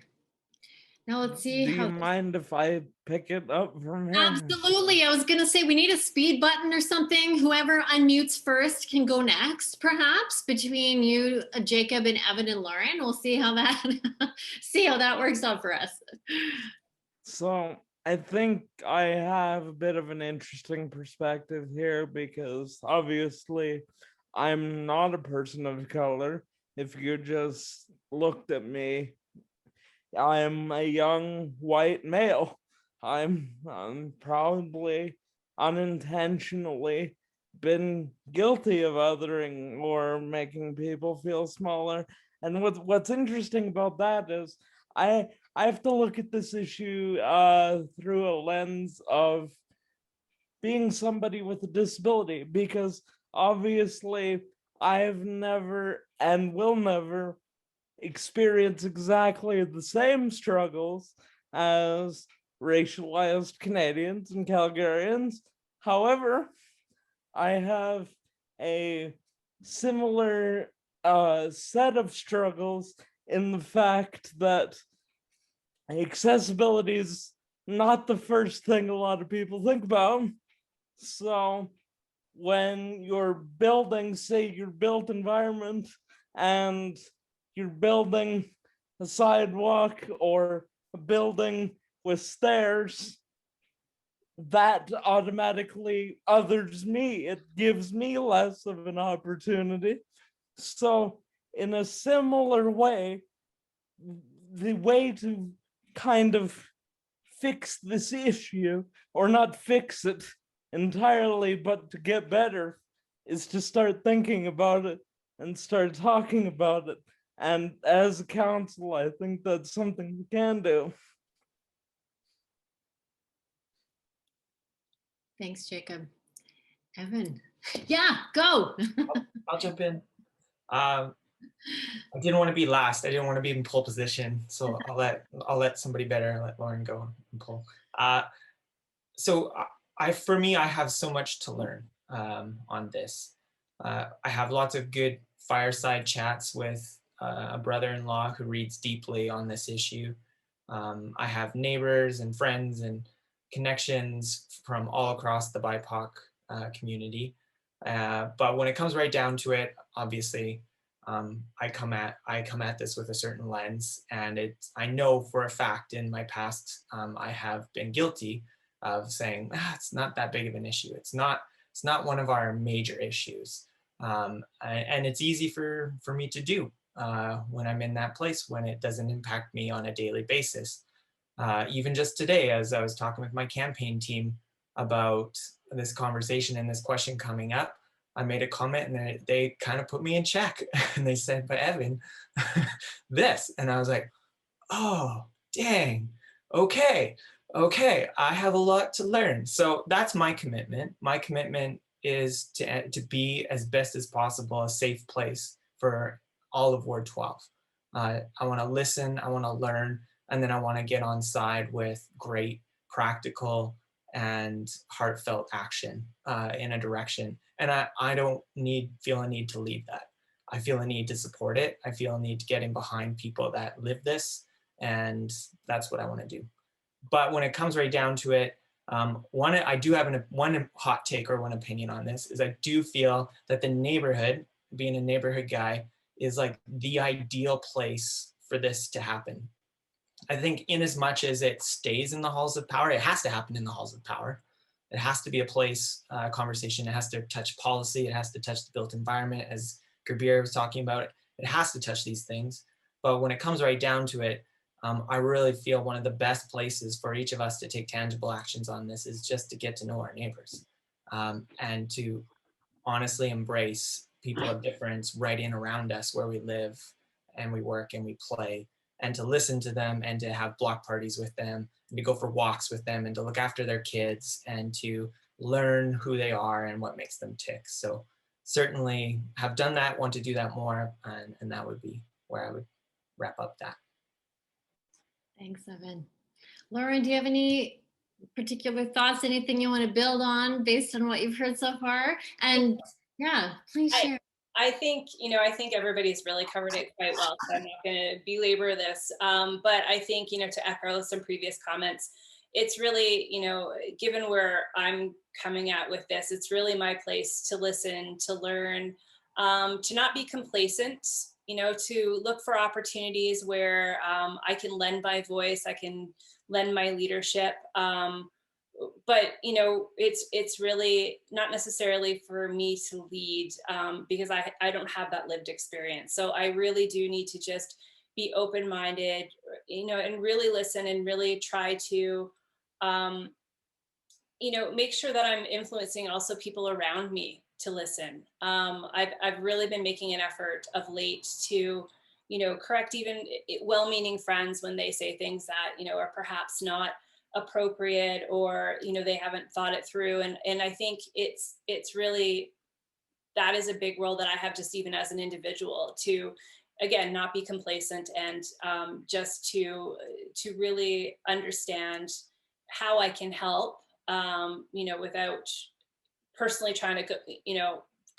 Now let's see. Do you mind if I pick it up from here? Absolutely. I was going to say we need a speed button or something. Whoever unmutes first can go next, perhaps between you, Jacob, and Evan and Lauren. We'll see how that works out for us. So I think I have a bit of an interesting perspective here because obviously I'm not a person of color. If you just looked at me, I'm a young white male. I'm probably unintentionally been guilty of othering or making people feel smaller. And what's interesting about that is I have to look at this issue through a lens of being somebody with a disability, because obviously I've never and will never experience exactly the same struggles as racialized Canadians and Calgarians. However, I have a similar set of struggles in the fact that accessibility is not the first thing a lot of people think about. So when you're building, say, your built environment and you're building a sidewalk or a building with stairs, that automatically others me. It gives me less of an opportunity. So in a similar way, the way to kind of fix this issue, or not fix it entirely, but to get better, is to start thinking about it and start talking about it. And as a council, I think that's something we can do. Thanks, Jacob. Evan. Yeah, go. I'll jump in. I didn't want to be last. I didn't want to be in pole position, so I'll let somebody better. I'll let Lauren go and pull. So for me, I have so much to learn on this. I have lots of good fireside chats with a brother-in-law who reads deeply on this issue. I have neighbors and friends and connections from all across the BIPOC community. But when it comes right down to it, obviously, I come at this with a certain lens, and I know for a fact in my past I have been guilty of saying it's not that big of an issue. It's not one of our major issues, and it's easy for me to do when I'm in that place, when it doesn't impact me on a daily basis. Even just today, as I was talking with my campaign team about this conversation and this question coming up, I made a comment and they kind of put me in check. And they said, but Evan, this. And I was like, oh, dang, okay, I have a lot to learn. So that's my commitment. My commitment is to be as best as possible a safe place for all of Ward 12. I want to listen, I want to learn, and then I want to get on side with great, practical, and heartfelt action in a direction. And I don't feel a need to lead that. I feel a need to support it. I feel a need to get in behind people that live this, and that's what I want to do. But when it comes right down to it, I do have one hot take or one opinion on this, is I do feel that the neighborhood, being a neighborhood guy, is like the ideal place for this to happen. I think in as much as it stays in the halls of power, it has to happen in the halls of power. It has to be a place, conversation. It has to touch policy. It has to touch the built environment, as Gurbir was talking about. It has to touch these things. But when it comes right down to it, I really feel one of the best places for each of us to take tangible actions on this is just to get to know our neighbors and to honestly embrace people of difference right in around us where we live and we work and we play, and to listen to them and to have block parties with them and to go for walks with them and to look after their kids and to learn who they are and what makes them tick. So certainly have done that, want to do that more, and that would be where I would wrap up that. Thanks, Evan. Lauren, do you have any particular thoughts, anything you want to build on based on what you've heard so far? And yeah, please share. I think, I think everybody's really covered it quite well, so I'm not going to belabor this. But I think, to echo some previous comments, it's really, given where I'm coming at with this, it's really my place to listen, to learn, to not be complacent, to look for opportunities where I can lend my voice, I can lend my leadership. But it's really not necessarily for me to lead, because I don't have that lived experience. So I really do need to just be open-minded, and really listen and really try to make sure that I'm influencing also people around me to listen. I've really been making an effort of late to correct even well-meaning friends when they say things that are perhaps not appropriate, or they haven't thought it through, and I think it's really, that is a big role that I have, just even as an individual, to again not be complacent, and just to really understand how I can help, without personally trying to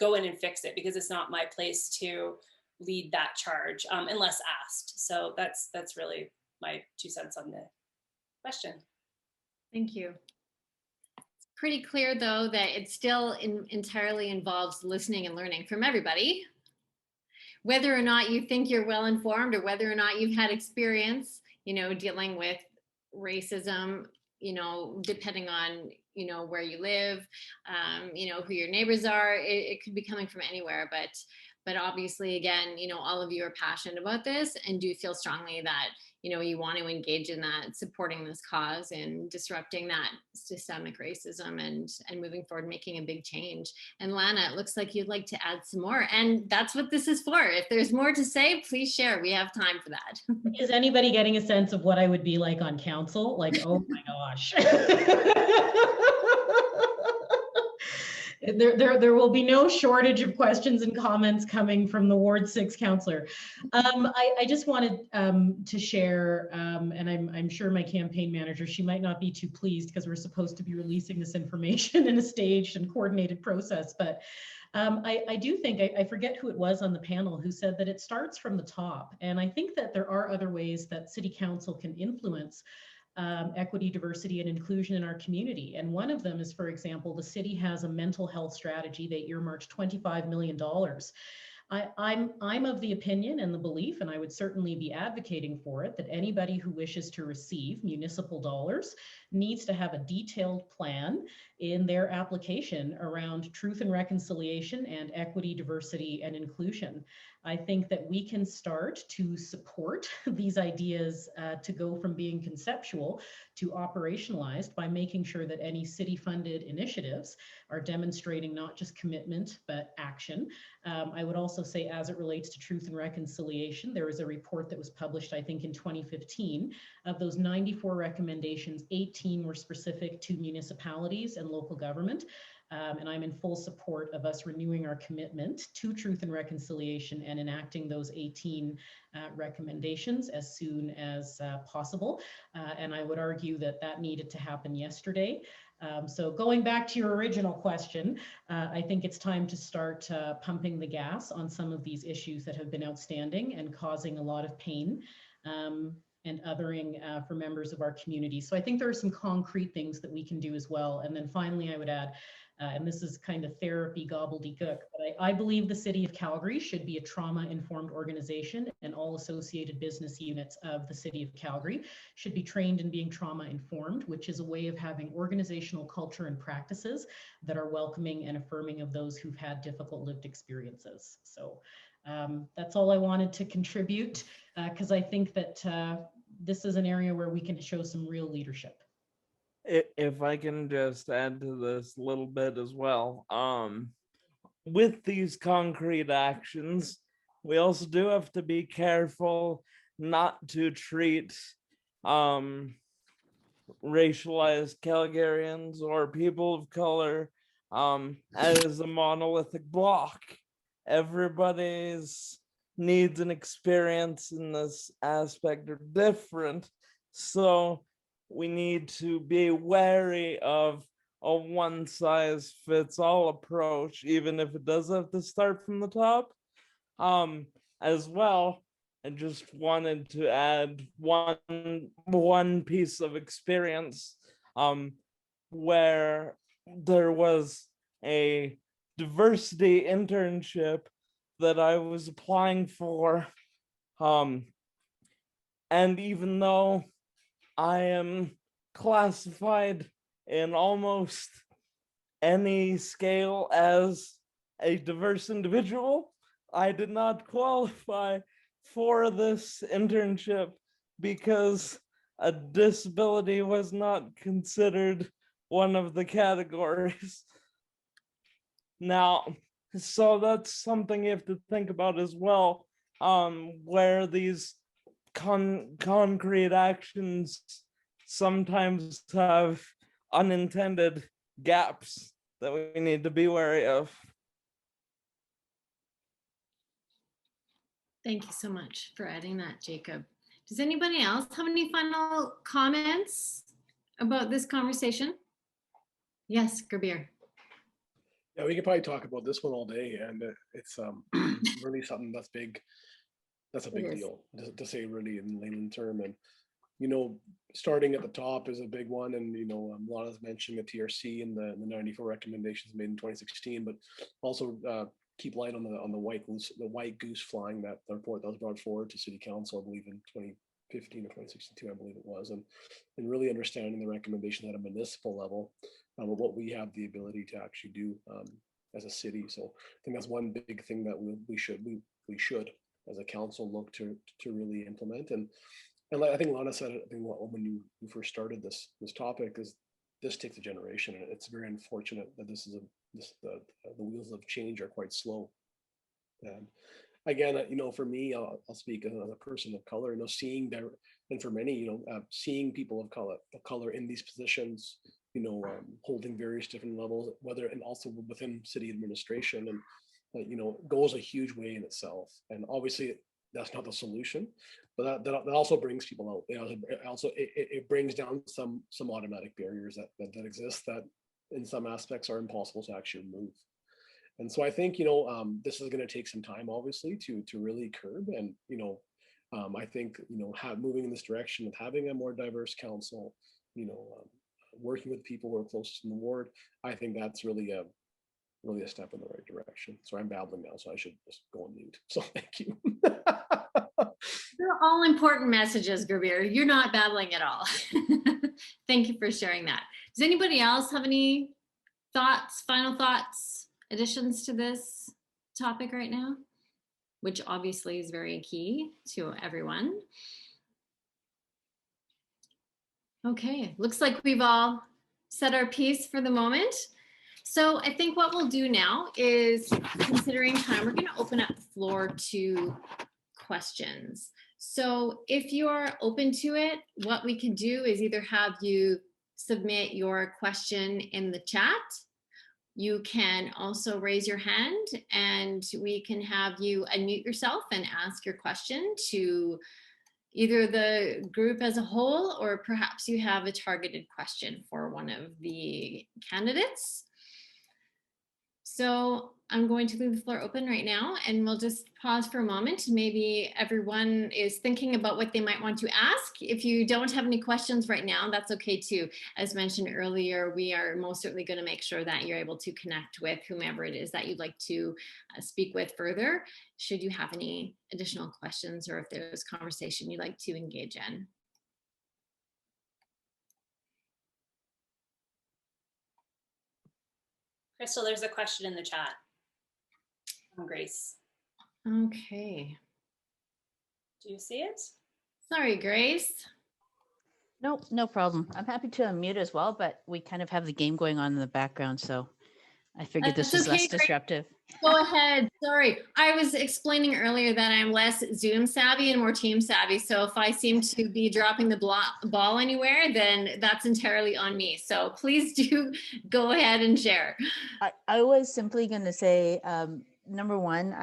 go in and fix it, because it's not my place to lead that charge unless asked. So that's really my 2 cents on the question. Thank you. It's pretty clear, though, that it still entirely involves listening and learning from everybody. Whether or not you think you're well informed, or whether or not you've had experience, dealing with racism, depending on, where you live, who your neighbors are, it could be coming from anywhere. But obviously, again, all of you are passionate about this and do feel strongly that, you want to engage in that, supporting this cause and disrupting that systemic racism and moving forward, making a big change. And Lana, it looks like you'd like to add some more. And that's what this is for. If there's more to say, please share. We have time for that. Is anybody getting a sense of what I would be like on council? Like, oh my gosh. There will be no shortage of questions and comments coming from the Ward 6 councillor. I just wanted to share, and I'm sure my campaign manager, she might not be too pleased because we're supposed to be releasing this information in a staged and coordinated process, but I do think, I forget who it was on the panel who said that it starts from the top. And I think that there are other ways that City Council can influence equity, diversity, and inclusion in our community. And one of them is, for example, the city has a mental health strategy. They earmarked $25 million. I'm of the opinion and the belief, and I would certainly be advocating for it, that anybody who wishes to receive municipal dollars needs to have a detailed plan in their application around truth and reconciliation and equity, diversity, and inclusion. I think that we can start to support these ideas to go from being conceptual to operationalized by making sure that any city-funded initiatives are demonstrating not just commitment, but action. I would also say, as it relates to truth and reconciliation, there was a report that was published, I think, in 2015. Of those 94 recommendations, 18 were specific to municipalities and local government. And I'm in full support of us renewing our commitment to truth and reconciliation and enacting those 18 recommendations as soon as possible. And I would argue that that needed to happen yesterday. So going back to your original question, I think it's time to start pumping the gas on some of these issues that have been outstanding and causing a lot of pain and othering for members of our community. So I think there are some concrete things that we can do as well. And then finally, I would add, and this is kind of therapy gobbledygook, but I believe the City of Calgary should be a trauma-informed organization, and all associated business units of the City of Calgary should be trained in being trauma-informed, which is a way of having organizational culture and practices that are welcoming and affirming of those who've had difficult lived experiences. So that's all I wanted to contribute, because I think that this is an area where we can show some real leadership. If I can just add to this a little bit as well, with these concrete actions, we also do have to be careful not to treat racialized Calgarians or people of color as a monolithic block. Everybody's needs and experience in this aspect are different. So we need to be wary of a one size fits all approach, even if it does have to start from the top. As well, I just wanted to add one piece of experience where there was a diversity internship that I was applying for. And even though I am classified in almost any scale as a diverse individual, I did not qualify for this internship because a disability was not considered one of the categories. Now, so that's something you have to think about as well, where these concrete actions sometimes have unintended gaps that we need to be wary of. Thank you so much for adding that, Jacob. Does anybody else have any final comments about this conversation? Yes, Gurbir. Yeah, we could probably talk about this one all day, and it's really something that's big. That's a big deal to say, really, in layman term. And starting at the top is a big one. And Lana's mentioning the TRC and the 94 recommendations made in 2016, but also keep light on the white goose flying, that the report that was brought forward to City Council, I believe in 2015 or 2062, I believe it was, and really understanding the recommendations at a municipal level, what we have the ability to actually do as a city. So I think that's one big thing that we should as a council look to really implement. And I think Lana said it, I think when you first started this topic, is this takes a generation, and it's very unfortunate that the wheels of change are quite slow. And again, for me, I'll speak as a person of color, seeing there, and for many, seeing people of color in these positions, holding various different levels, whether, and also within city administration, and goes a huge way in itself. And obviously that's not the solution, but that also brings people out. It brings down some automatic barriers that exist, that in some aspects are impossible to actually remove. And so I think this is going to take some time, obviously, to really curb. And I think moving in this direction of having a more diverse council, working with people who are closest in the ward, I think that's really a step in the right direction. So I'm babbling now, so I should just go on mute. So thank you. They're all important messages, Gurbir. You're not babbling at all. Thank you for sharing that. Does anybody else have any thoughts, final thoughts, additions to this topic right now? Which obviously is very key to everyone. Okay, looks like we've all said our piece for the moment. So I think what we'll do now is, considering time, we're going to open up the floor to questions. So if you are open to it, what we can do is either have you submit your question in the chat. You can also raise your hand and we can have you unmute yourself and ask your question to either the group as a whole, or perhaps you have a targeted question for one of the candidates. So I'm going to leave the floor open right now, and we'll just pause for a moment. Maybe everyone is thinking about what they might want to ask. If you don't have any questions right now, that's okay too. As mentioned earlier, we are most certainly going to make sure that you're able to connect with whomever it is that you'd like to speak with further, should you have any additional questions or if there's conversation you'd like to engage in. Crystal, there's a question in the chat from Grace. Okay. Do you see it? Sorry, Grace. No problem. I'm happy to unmute as well, but we kind of have the game going on in the background, so I figured this That's was less okay, Grace. disruptive. Go ahead. Sorry. I was explaining earlier that I'm less Zoom savvy and more team savvy. So if I seem to be dropping the ball anywhere, then that's entirely on me. So please do go ahead and share. I was simply going to say, number one,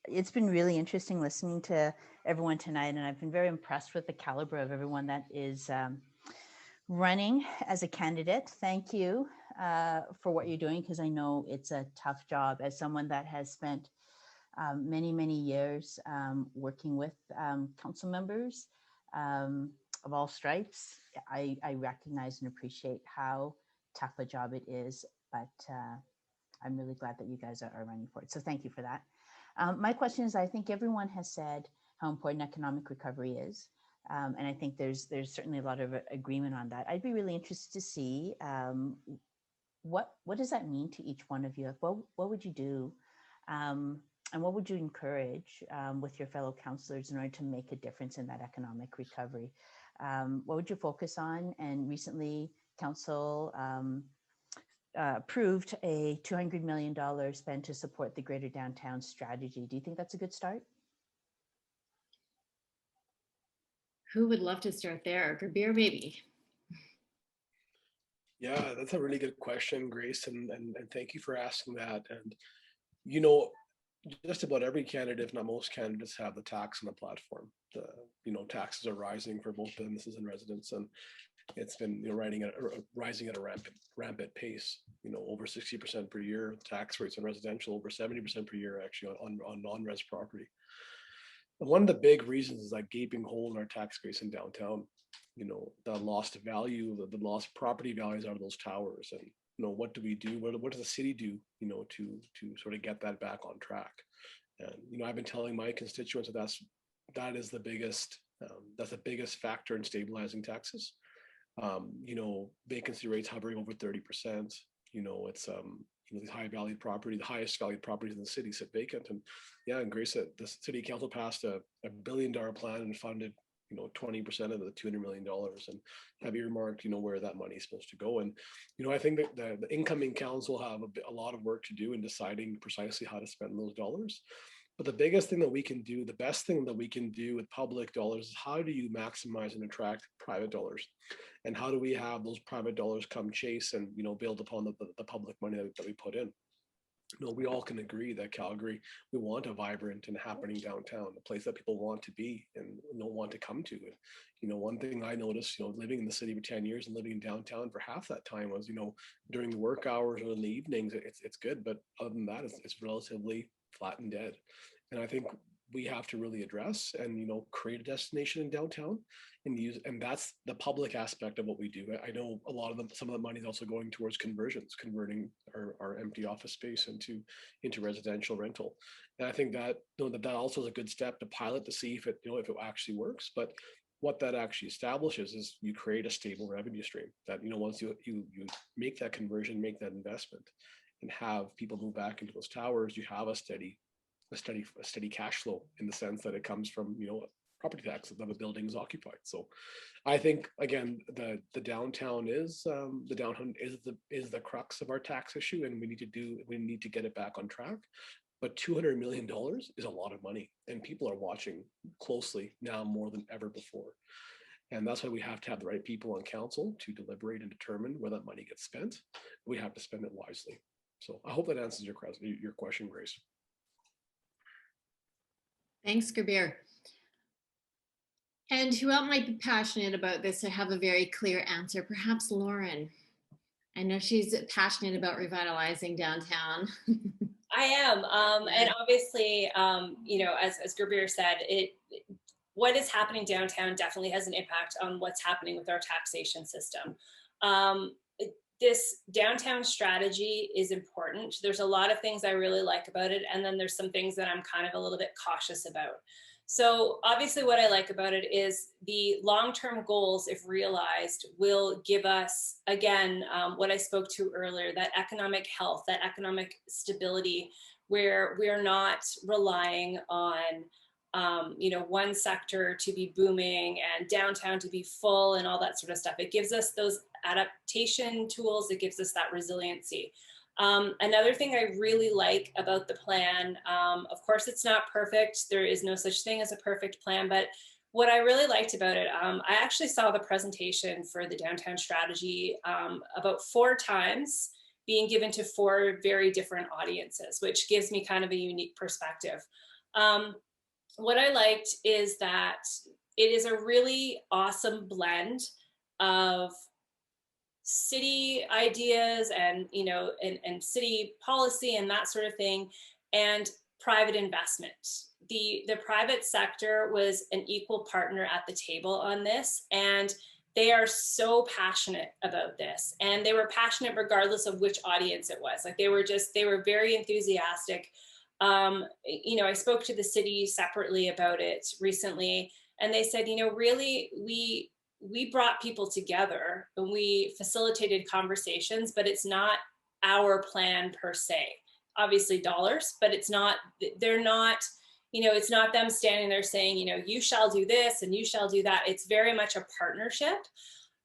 it's been really interesting listening to everyone tonight, and I've been very impressed with the caliber of everyone that is running as a candidate. Thank you for what you're doing, because I know it's a tough job. As someone that has spent many, many years working with council members of all stripes, I recognize and appreciate how tough a job it is, but I'm really glad that you guys are running for it. So thank you for that. My question is, I think everyone has said how important economic recovery is. And I think there's certainly a lot of agreement on that. I'd be really interested to see what does that mean to each one of you? What would you do? And what would you encourage with your fellow councillors in order to make a difference in that economic recovery? What would you focus on? And recently, council approved a $200 million spend to support the Greater Downtown Strategy. Do you think that's a good start? Who would love to start there? Gurbir, maybe. Yeah, that's a really good question, Grace, and thank you for asking that. And you know, just about every candidate, if not most candidates, have the tax on the platform. Taxes are rising for both businesses and residents, and it's been rising at a rampant pace. Over 60% per year tax rates on residential, over 70% per year actually on non-res property. And one of the big reasons is that gaping hole in our tax base in downtown. The lost value, the lost property values out of those towers, and what do we do? What does the city do? To sort of get that back on track. And I've been telling my constituents that is the biggest that's the biggest factor in stabilizing taxes. Vacancy rates hovering over 30%. It's these high valued property, the highest valued properties in the city sit vacant. And and Grace said the city council passed a $1 billion plan and funded 20% of the $200 million, and have earmarked where that money is supposed to go. And I think that the incoming council have a lot of work to do in deciding precisely how to spend those dollars. But the biggest thing that we can do, the best thing that we can do with public dollars is how do you maximize and attract private dollars? And how do we have those private dollars come chase and build upon the public money that we put in? We all can agree that Calgary, we want a vibrant and happening downtown, a place that people want to be and want to come to. And, one thing I noticed, living in the city for 10 years and living in downtown for half that time was, during the work hours or in the evenings, it's good. But other than that, it's relatively flat and dead. And I think we have to really address and create a destination in downtown and that's the public aspect of what we do. I know some of the money is also going towards converting our empty office space into residential rental. And I think that that also is a good step to pilot to see if it actually works. But what that actually establishes is you create a stable revenue stream that once you make that conversion, make that investment, and have people move back into those towers, you have a steady cash flow in the sense that it comes from property tax that the building is occupied. So I think again the downtown is the crux of our tax issue, and we need to get it back on track. But $200 million is a lot of money, and people are watching closely now more than ever before. And that's why we have to have the right people on council to deliberate and determine where that money gets spent. We have to spend it wisely. So I hope that answers your question, Grace. Thanks, Gurbir. And who else might be passionate about this or have a very clear answer? Perhaps Lauren. I know she's passionate about revitalizing downtown. I am, and obviously, as Gurbir said, what is happening downtown definitely has an impact on what's happening with our taxation system. This downtown strategy is important. There's a lot of things I really like about it, and then there's some things that I'm kind of a little bit cautious about. So obviously what I like about it is the long-term goals, if realized, will give us, again, what I spoke to earlier, that economic health, that economic stability, where we are not relying on one sector to be booming and downtown to be full and all that sort of stuff. It gives us those adaptation tools. It gives us that resiliency. Another thing I really like about the plan, of course, it's not perfect. There is no such thing as a perfect plan, but what I really liked about it, I actually saw the presentation for the downtown strategy about 4 times being given to 4 very different audiences, which gives me kind of a unique perspective. What I liked is that it is a really awesome blend of city ideas and, you know, and city policy and that sort of thing, and private investment. The private sector was an equal partner at the table on this, and they are so passionate about this, and they were passionate regardless of which audience it was. Like they were very enthusiastic. You know, I spoke to the city separately about it recently, and they said, you know, really, we brought people together and we facilitated conversations, but it's not our plan per se. Obviously dollars, but it's not, they're not, you know, it's not them standing there saying, you know, you shall do this and you shall do that. It's very much a partnership.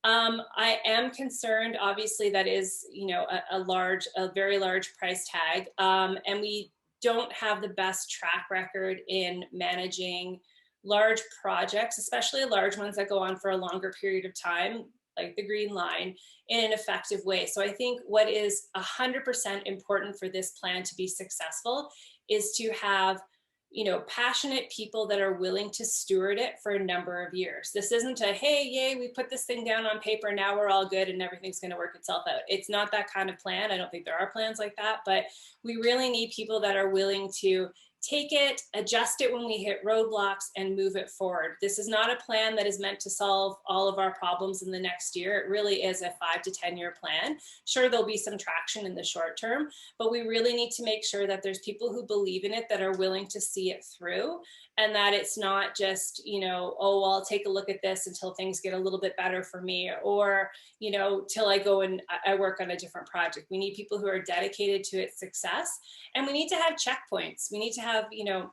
I am concerned, obviously, that is, you know, a very large price tag. And we don't have the best track record in managing large projects, especially large ones that go on for a longer period of time, like the Green Line, in an effective way. So I think what is 100% important for this plan to be successful is to have, you know, passionate people that are willing to steward it for a number of years. This isn't a, hey, yay, we put this thing down on paper, now we're all good and everything's going to work itself out. It's not that kind of plan. I don't think there are plans like that, but we really need people that are willing to take it, adjust it when we hit roadblocks, and move it forward. This is not a plan that is meant to solve all of our problems in the next year. It really is a 5 to 10 year plan. Sure, there'll be some traction in the short term, but we really need to make sure that there's people who believe in it, that are willing to see it through, and that it's not just, you know, oh, well, I'll take a look at this until things get a little bit better for me, or, you know, till I go and I work on a different project. We need people who are dedicated to its success, and we need to have checkpoints. We need to have, you know,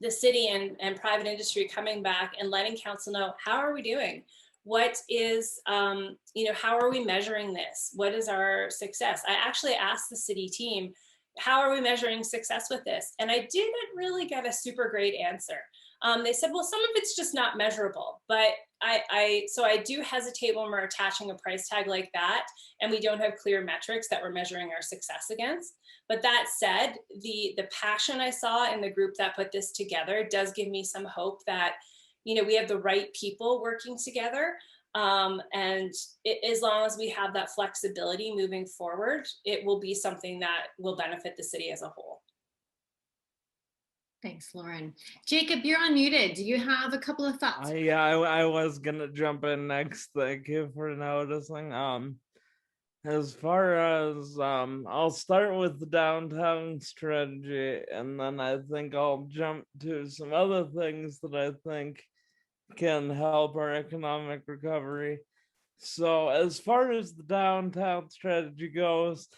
the city and private industry coming back and letting council know, how are we doing? What is, you know, how are we measuring this? What is our success? I actually asked the city team, how are we measuring success with this? And I didn't really get a super great answer. They said, well, some of it's just not measurable, but so I do hesitate when we're attaching a price tag like that and we don't have clear metrics that we're measuring our success against. But that said, the passion I saw in the group that put this together does give me some hope that, you know, we have the right people working together. And as long as we have that flexibility moving forward, it will be something that will benefit the city as a whole. Thanks, Lauren. Jacob, you're unmuted. Do you have a couple of thoughts? Yeah, I was gonna jump in next. Thank you for noticing. As far as I'll start with the downtown strategy, and then I think I'll jump to some other things that I think can help our economic recovery. So as far as the downtown strategy goes,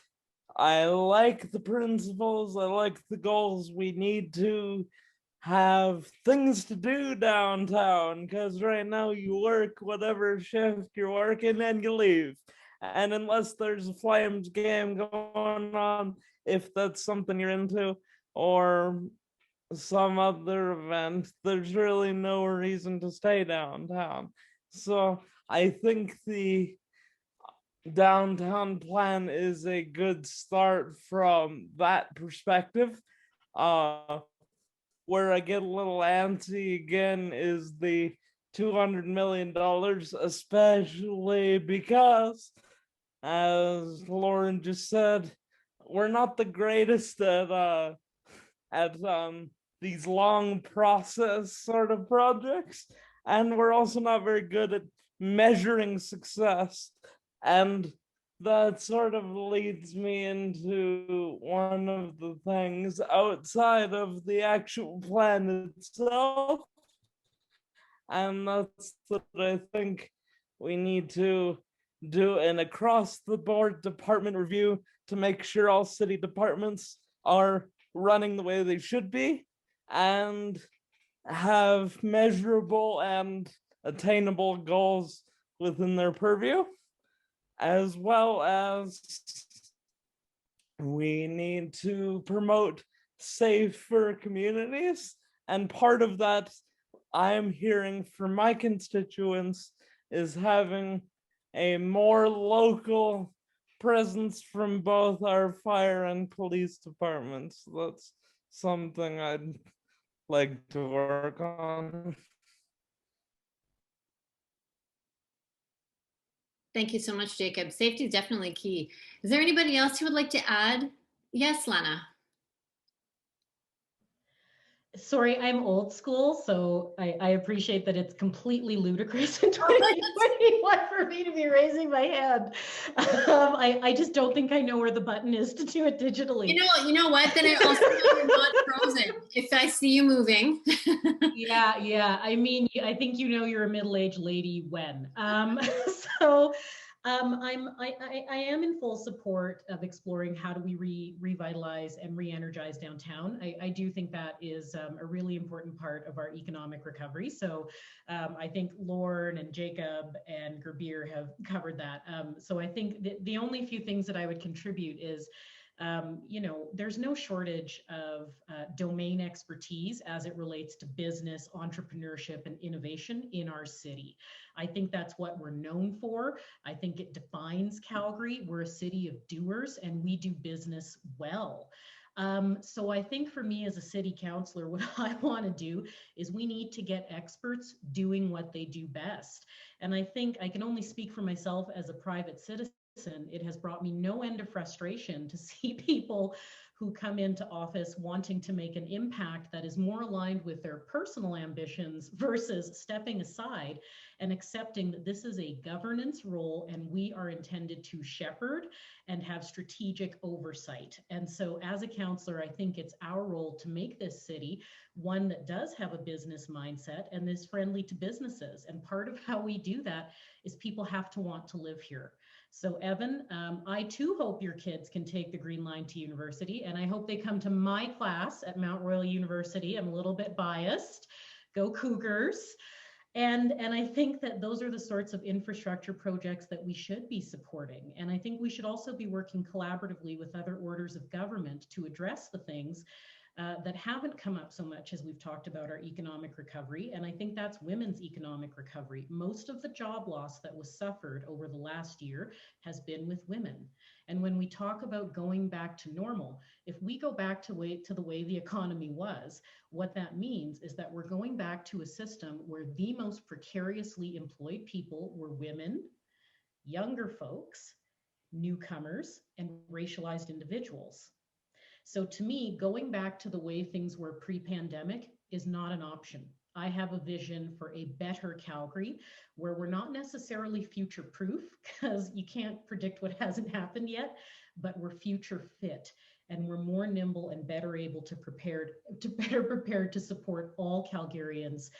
I like the principles, I like the goals. We need to have things to do downtown, because right now you work whatever shift you're working and you leave. And unless there's a Flames game going on, if that's something you're into, or some other event, there's really no reason to stay downtown. So I think the downtown plan is a good start from that perspective. Where I get a little antsy again is the $200 million, especially because, as Lauren just said, we're not the greatest at these long process sort of projects, and we're also not very good at measuring success. And that sort of leads me into one of the things outside of the actual plan itself, and that's that I think we need to do an across the board department review to make sure all city departments are running the way they should be and have measurable and attainable goals within their purview, as well as we need to promote safer communities. And part of that I'm hearing from my constituents is having a more local presence from both our fire and police departments. That's something I'd like to work on. Thank you so much, Jacob. Safety is definitely key. Is there anybody else who would like to add? Yes, Lana. Sorry, I'm old school, so I appreciate that it's completely ludicrous in 2021 for me to be raising my hand. I just don't think I know where the button is to do it digitally. You know what? Then I also know you're not frozen if I see you moving. Yeah. I mean, I think you know you're a middle-aged lady when. So I am in full support of exploring how do we revitalize and re-energize downtown. I do think that is a really important part of our economic recovery. So I think Lauren and Jacob and Gurbir have covered that. So I think the only few things that I would contribute is there's no shortage of domain expertise as it relates to business, entrepreneurship, and innovation in our city. I think that's what we're known for. I think it defines Calgary. We're a city of doers and we do business well. So I think for me as a city councillor, what I want to do is we need to get experts doing what they do best. And I think I can only speak for myself as a private citizen. It has brought me no end of frustration to see people who come into office wanting to make an impact that is more aligned with their personal ambitions versus stepping aside and accepting that this is a governance role and we are intended to shepherd and have strategic oversight. And so as a councillor, I think it's our role to make this city one that does have a business mindset and is friendly to businesses. And part of how we do that is people have to want to live here. So Evan, I too hope your kids can take the Green Line to university, and I hope they come to my class at Mount Royal University. I'm a little bit biased. Go Cougars. And I think that those are the sorts of infrastructure projects that we should be supporting. And I think we should also be working collaboratively with other orders of government to address the things that haven't come up so much as we've talked about our economic recovery. And I think that's women's economic recovery. Most of the job loss that was suffered over the last year has been with women. And when we talk about going back to normal, if we go back to the way the economy was, what that means is that we're going back to a system where the most precariously employed people were women, younger folks, newcomers, and racialized individuals. So to me, going back to the way things were pre-pandemic is not an option. I have a vision for a better Calgary where we're not necessarily future-proof because you can't predict what hasn't happened yet, but we're future fit and we're more nimble and better able to better prepared to support all Calgarians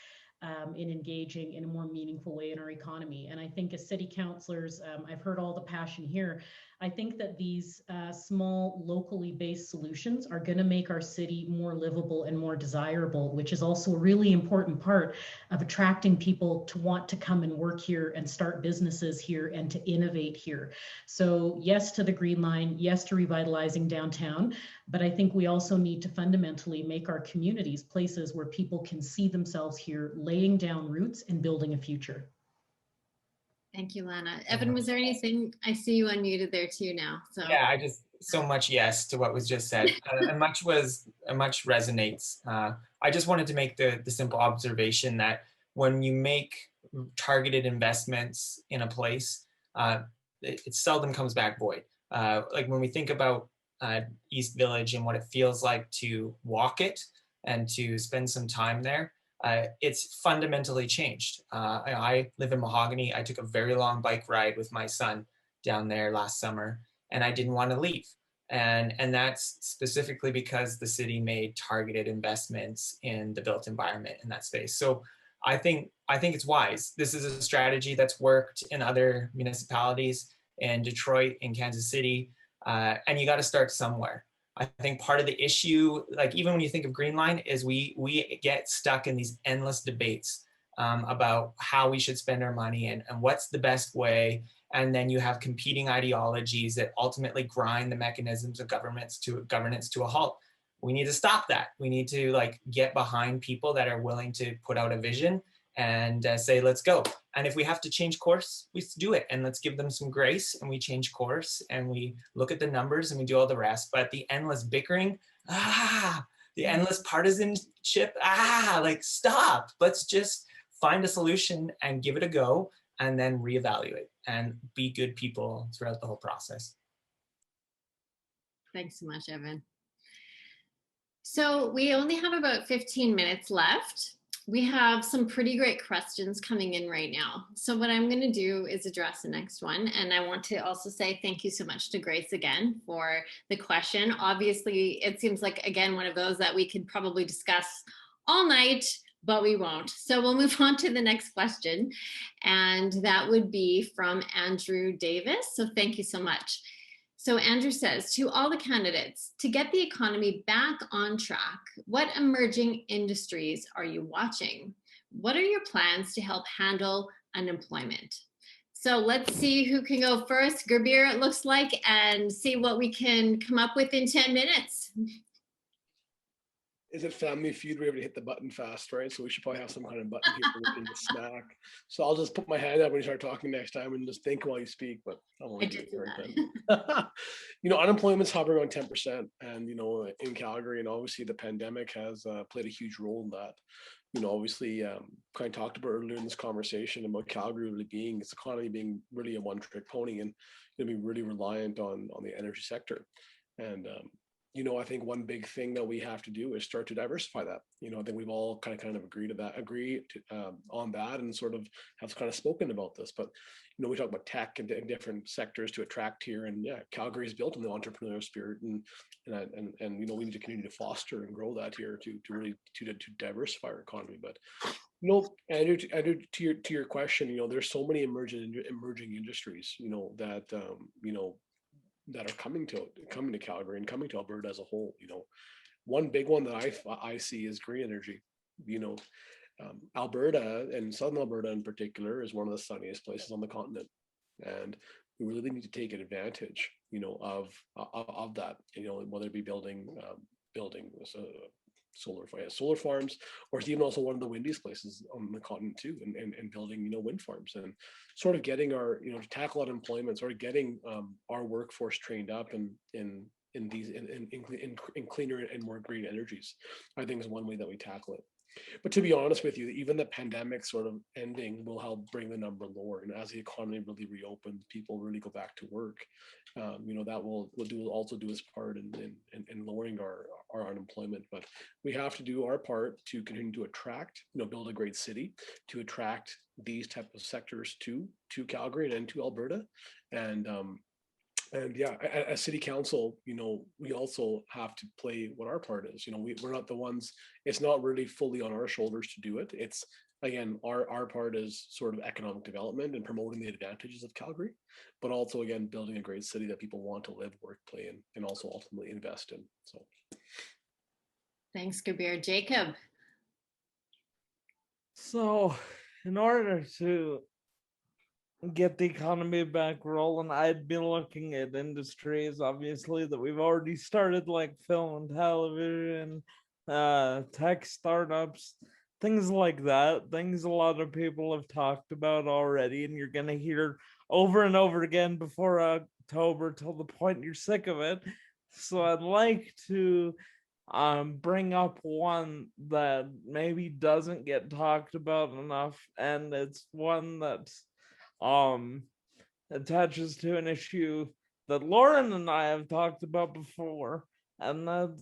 in engaging in a more meaningful way in our economy. And I think as city councillors, I've heard all the passion here. I think that these small, locally based solutions are going to make our city more livable and more desirable, which is also a really important part of attracting people to want to come and work here and start businesses here and to innovate here. So yes to the Green Line, yes to revitalizing downtown, but I think we also need to fundamentally make our communities places where people can see themselves here, laying down roots and building a future. Thank you, Lana. Evan, was there anything? I see you unmuted there too now. So yeah, I just so much yes to what was just said, and much resonates. I just wanted to make the simple observation that when you make targeted investments in a place, it seldom comes back void. Like when we think about East Village and what it feels like to walk it and to spend some time there, it's fundamentally changed. I live in Mahogany. I took a very long bike ride with my son down there last summer, and I didn't want to leave. And that's specifically because the city made targeted investments in the built environment in that space. So I think it's wise. This is a strategy that's worked in other municipalities, in Detroit, in Kansas City, and you got to start somewhere. I think part of the issue, like even when you think of Green Line, is we get stuck in these endless debates about how we should spend our money and what's the best way. And then you have competing ideologies that ultimately grind the mechanisms of governance to a halt. We need to stop that. We need to like get behind people that are willing to put out a vision and say, let's go. And if we have to change course, we do it. And let's give them some grace, and we change course and we look at the numbers and we do all the rest. But the endless bickering, the endless partisanship, like stop. Let's just find a solution and give it a go, and then reevaluate and be good people throughout the whole process. Thanks so much, Evan. So we only have about 15 minutes left. We have some pretty great questions coming in right now. So what I'm going to do is address the next one. And I want to also say thank you so much to Grace again for the question. Obviously, it seems like, again, one of those that we could probably discuss all night, but we won't. So we'll move on to the next question. And that would be from Andrew Davis. So thank you so much. So Andrew says, to all the candidates, to get the economy back on track, what emerging industries are you watching? What are your plans to help handle unemployment? So let's see who can go first. Gurbir, it looks like, and see what we can come up with in 10 minutes. Is it Family Feud? We're able to hit the button fast, right? So we should probably have some kind of button here for looking to snack. So I'll just put my hand up when you start talking next time and just think while you speak, but I won't do it right then. You know, unemployment's hovering around 10%, and you know, in Calgary, and obviously the pandemic has played a huge role in that. You know, obviously, kind of talked about earlier in this conversation about Calgary really being its economy being really a one-trick pony, and be really reliant on the energy sector. And you know, I think one big thing that we have to do is start to diversify that. You know, I think we've all kind of agree on that, and sort of have kind of spoken about this. But you know, we talk about tech and different sectors to attract here, and yeah, Calgary is built on the entrepreneurial spirit, and you know, we need to continue to foster and grow that here to really to diversify our economy. But you know, Andrew, to your question, you know, there's so many emerging industries, you know, that you know, that are coming to Calgary and coming to Alberta as a whole. You know, one big one that I see is green energy. You know, Alberta, and Southern Alberta in particular, is one of the sunniest places on the continent, and we really need to take advantage, you know, of that. You know, whether it be building solar farms, or it's even also one of the windiest places on the continent too, and building, you know, wind farms, and sort of getting our, you know, to tackle unemployment, sort of getting our workforce trained up in cleaner and more green energies, I think is one way that we tackle it. But to be honest with you, even the pandemic sort of ending will help bring the number lower. And as the economy really reopens, people really go back to work. You know, that will also do its part in lowering our unemployment. But we have to do our part to continue to attract, you know, build a great city, to attract these type of sectors to Calgary and to Alberta. And yeah, as city council, you know, we also have to play what our part is. You know, we're not the ones, it's not really fully on our shoulders to do it. It's, again, our part is sort of economic development and promoting the advantages of Calgary, but also, again, building a great city that people want to live, work, play in, and also ultimately invest in. So Thanks, Gurbir. Jacob. So in order to get the economy back rolling, I'd be looking at industries, obviously, that we've already started, like film and television, tech startups, things like that, things a lot of people have talked about already, and you're going to hear over and over again before October till the point you're sick of it. So I'd like to bring up one that maybe doesn't get talked about enough, and it's one that attaches to an issue that Lauren and I have talked about before, and that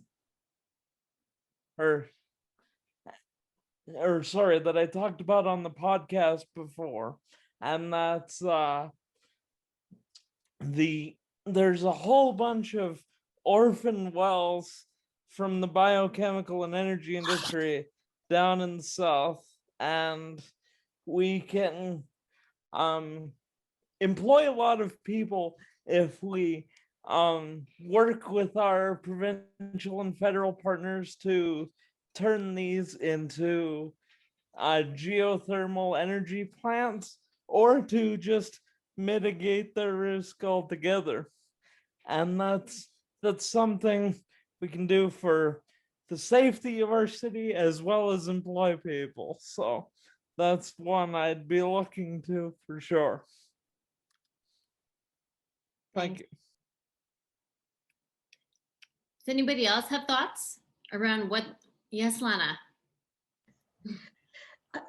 that I talked about on the podcast before, and that's there's a whole bunch of orphan wells from the biochemical and energy industry down in the south, and we can employ a lot of people if we work with our provincial and federal partners to turn these into geothermal energy plants, or to just mitigate the risk altogether. And that's something we can do for the safety of our city as well as employ people. So that's one I'd be looking to for sure. Thank you. Does anybody else have thoughts around what? Yes, Lana.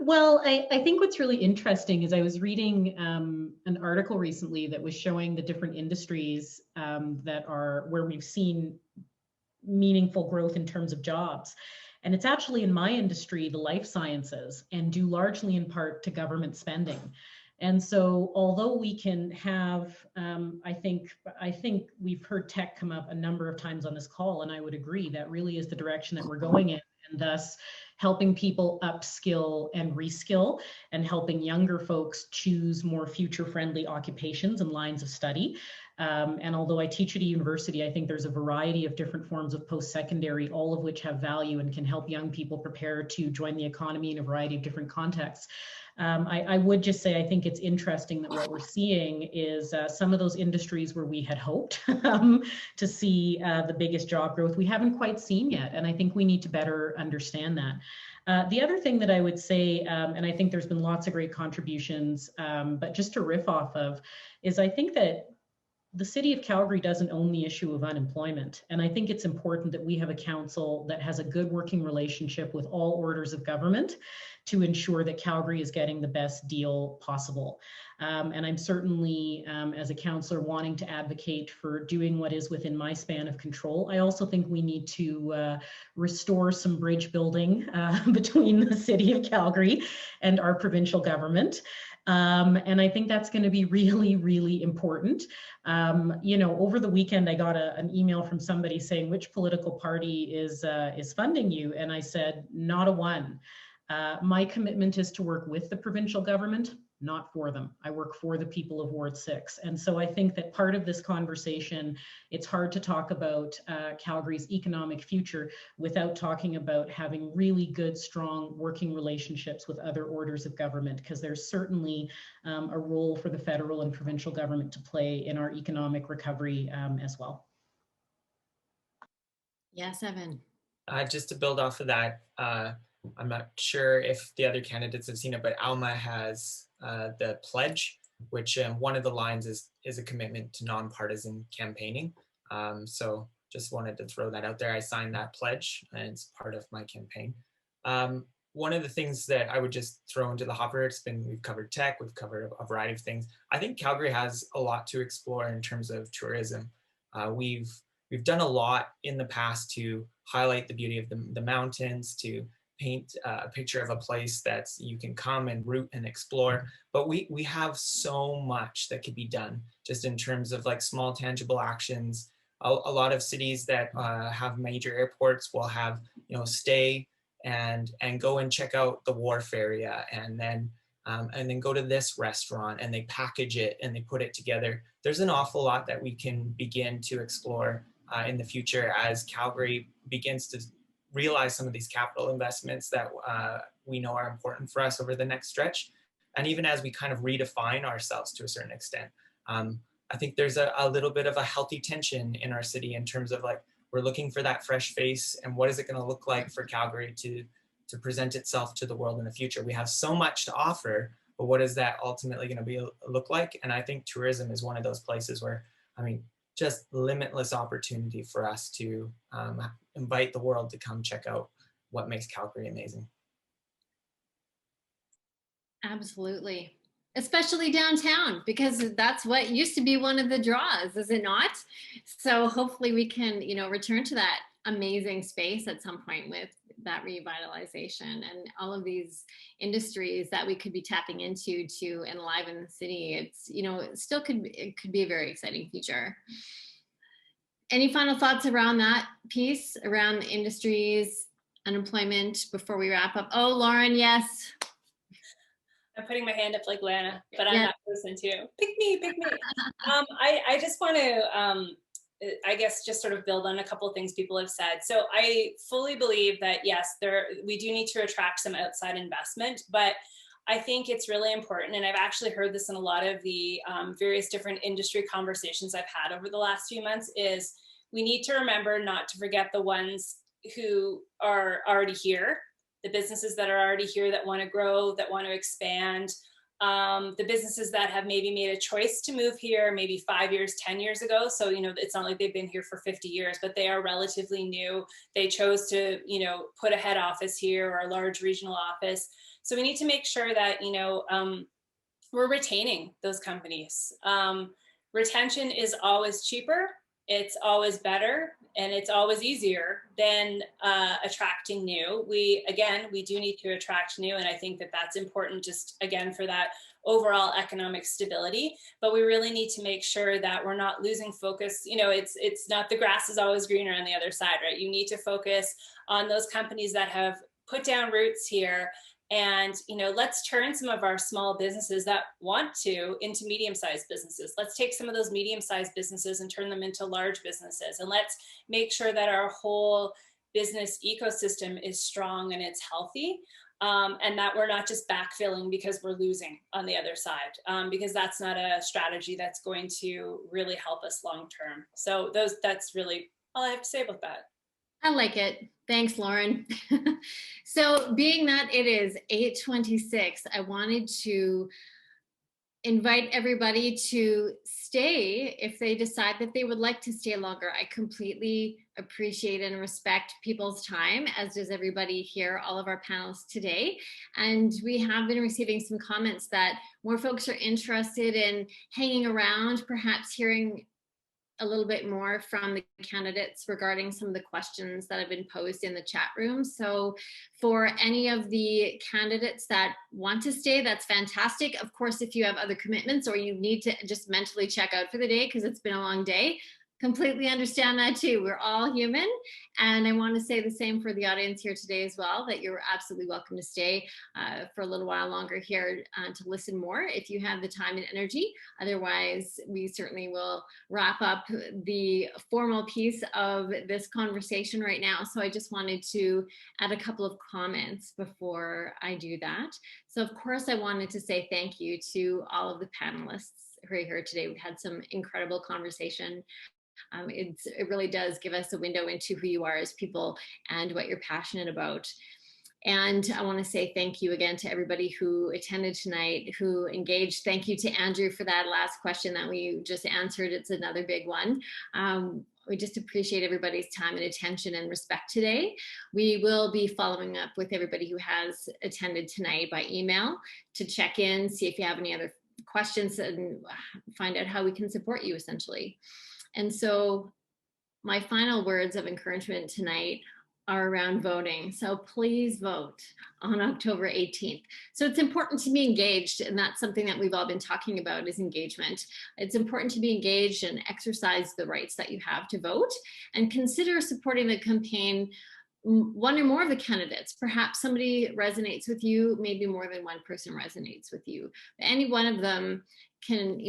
Well, I think what's really interesting is I was reading an article recently that was showing the different industries that are where we've seen meaningful growth in terms of jobs. And it's actually in my industry, the life sciences, and due largely in part to government spending. And so although we can have, I think we've heard tech come up a number of times on this call, and I would agree that really is the direction that we're going in, and thus helping people upskill and reskill and helping younger folks choose more future-friendly occupations and lines of study. And although I teach at a university, I think there's a variety of different forms of post-secondary, all of which have value and can help young people prepare to join the economy in a variety of different contexts. I would just say, I think it's interesting that what we're seeing is some of those industries where we had hoped to see the biggest job growth, we haven't quite seen yet. And I think we need to better understand that. The other thing that I would say, and I think there's been lots of great contributions, but just to riff off of, is I think that the city of Calgary doesn't own the issue of unemployment. And I think it's important that we have a council that has a good working relationship with all orders of government to ensure that Calgary is getting the best deal possible. And I'm certainly, as a councillor, wanting to advocate for doing what is within my span of control. I also think we need to restore some bridge building between the city of Calgary and our provincial government. And I think that's going to be really, really important. You know, over the weekend, I got an email from somebody saying, which political party is funding you? And I said, not a one. My commitment is to work with the provincial government, not for them. I work for the people of Ward 6. And so I think that part of this conversation, it's hard to talk about Calgary's economic future without talking about having really good, strong working relationships with other orders of government, because there's certainly a role for the federal and provincial government to play in our economic recovery as well. Yes, Evan. Just to build off of that, I'm not sure if the other candidates have seen it, but Alma has the pledge, which one of the lines is a commitment to nonpartisan campaigning. So just wanted to throw that out there. I signed that pledge and it's part of my campaign. One of the things that I would just throw into the hopper, we've covered tech, we've covered a variety of things. I think Calgary has a lot to explore in terms of tourism. We've done a lot in the past to highlight the beauty of the mountains, to paint a picture of a place that you can come and root and explore. But we have so much that could be done just in terms of like small tangible actions. A lot of cities that have major airports will have, you know, stay and go and check out the wharf area, and then go to this restaurant, and they package it and they put it together. There's an awful lot that we can begin to explore in the future as Calgary begins to realize some of these capital investments that we know are important for us over the next stretch. And even as we kind of redefine ourselves to a certain extent, I think there's a little bit of a healthy tension in our city in terms of like, we're looking for that fresh face, and what is it going to look like for Calgary to present itself to the world in the future? We have so much to offer, but what is that ultimately going to look like? And I think tourism is one of those places where, I mean, just limitless opportunity for us to invite the world to come check out what makes Calgary amazing. Absolutely. Especially downtown, because that's what used to be one of the draws, is it not? So hopefully we can, you know, return to that amazing space at some point with that revitalization and all of these industries that we could be tapping into to enliven the city. It's, you know, it could be a very exciting future. Any final thoughts around that piece, around the industries, unemployment, before we wrap up? Oh, Lauren, yes. I'm putting my hand up like Lana, but I'm not person too. Pick me, pick me. I just want to I guess just sort of build on a couple of things people have said. So I fully believe that yes, we do need to attract some outside investment, but I think it's really important, and I've actually heard this in a lot of the various different industry conversations I've had over the last few months, is we need to remember not to forget the ones who are already here, the businesses that are already here that want to grow, that want to expand, the businesses that have maybe made a choice to move here maybe 5 years, 10 years ago. So, it's not like they've been here for 50 years, but they are relatively new. They chose to, put a head office here or a large regional office. So we need to make sure that, we're retaining those companies. Retention is always cheaper, it's always better, and it's always easier than attracting new. We do need to attract new, and I think that that's important just again for that overall economic stability. But we really need to make sure that we're not losing focus. It's not the grass is always greener on the other side, right? You need to focus on those companies that have put down roots here. And, let's turn some of our small businesses that want to into medium-sized businesses. Let's take some of those medium-sized businesses and turn them into large businesses. And let's make sure that our whole business ecosystem is strong and it's healthy. And that we're not just backfilling because we're losing on the other side, because that's not a strategy that's going to really help us long-term. So that's really all I have to say about that. I like it. Thanks, Lauren. So being that it is 8:26, I wanted to invite everybody to stay if they decide that they would like to stay longer. I completely appreciate and respect people's time, as does everybody here, all of our panelists today. And we have been receiving some comments that more folks are interested in hanging around, perhaps hearing a little bit more from the candidates regarding some of the questions that have been posed in the chat room. So for any of the candidates that want to stay, that's fantastic. Of course, if you have other commitments or you need to just mentally check out for the day because it's been a long day, completely understand that too. We're all human. And I want to say the same for the audience here today as well, that you're absolutely welcome to stay for a little while longer here to listen more if you have the time and energy. Otherwise, we certainly will wrap up the formal piece of this conversation right now. So I just wanted to add a couple of comments before I do that. So of course, I wanted to say thank you to all of the panelists who are here today. We've had some incredible conversation. It really does give us a window into who you are as people and what you're passionate about. And I want to say thank you again to everybody who attended tonight, who engaged. Thank you to Andrew for that last question that we just answered. It's another big one. We just appreciate everybody's time and attention and respect today. We will be following up with everybody who has attended tonight by email to check in, see if you have any other questions and find out how we can support you essentially. And so my final words of encouragement tonight are around voting. So please vote on October 18th. So it's important to be engaged, and that's something that we've all been talking about is engagement. It's important to be engaged and exercise the rights that you have to vote, and consider supporting the campaign one or more of the candidates. Perhaps somebody resonates with you, maybe more than one person resonates with you. Any one of them can,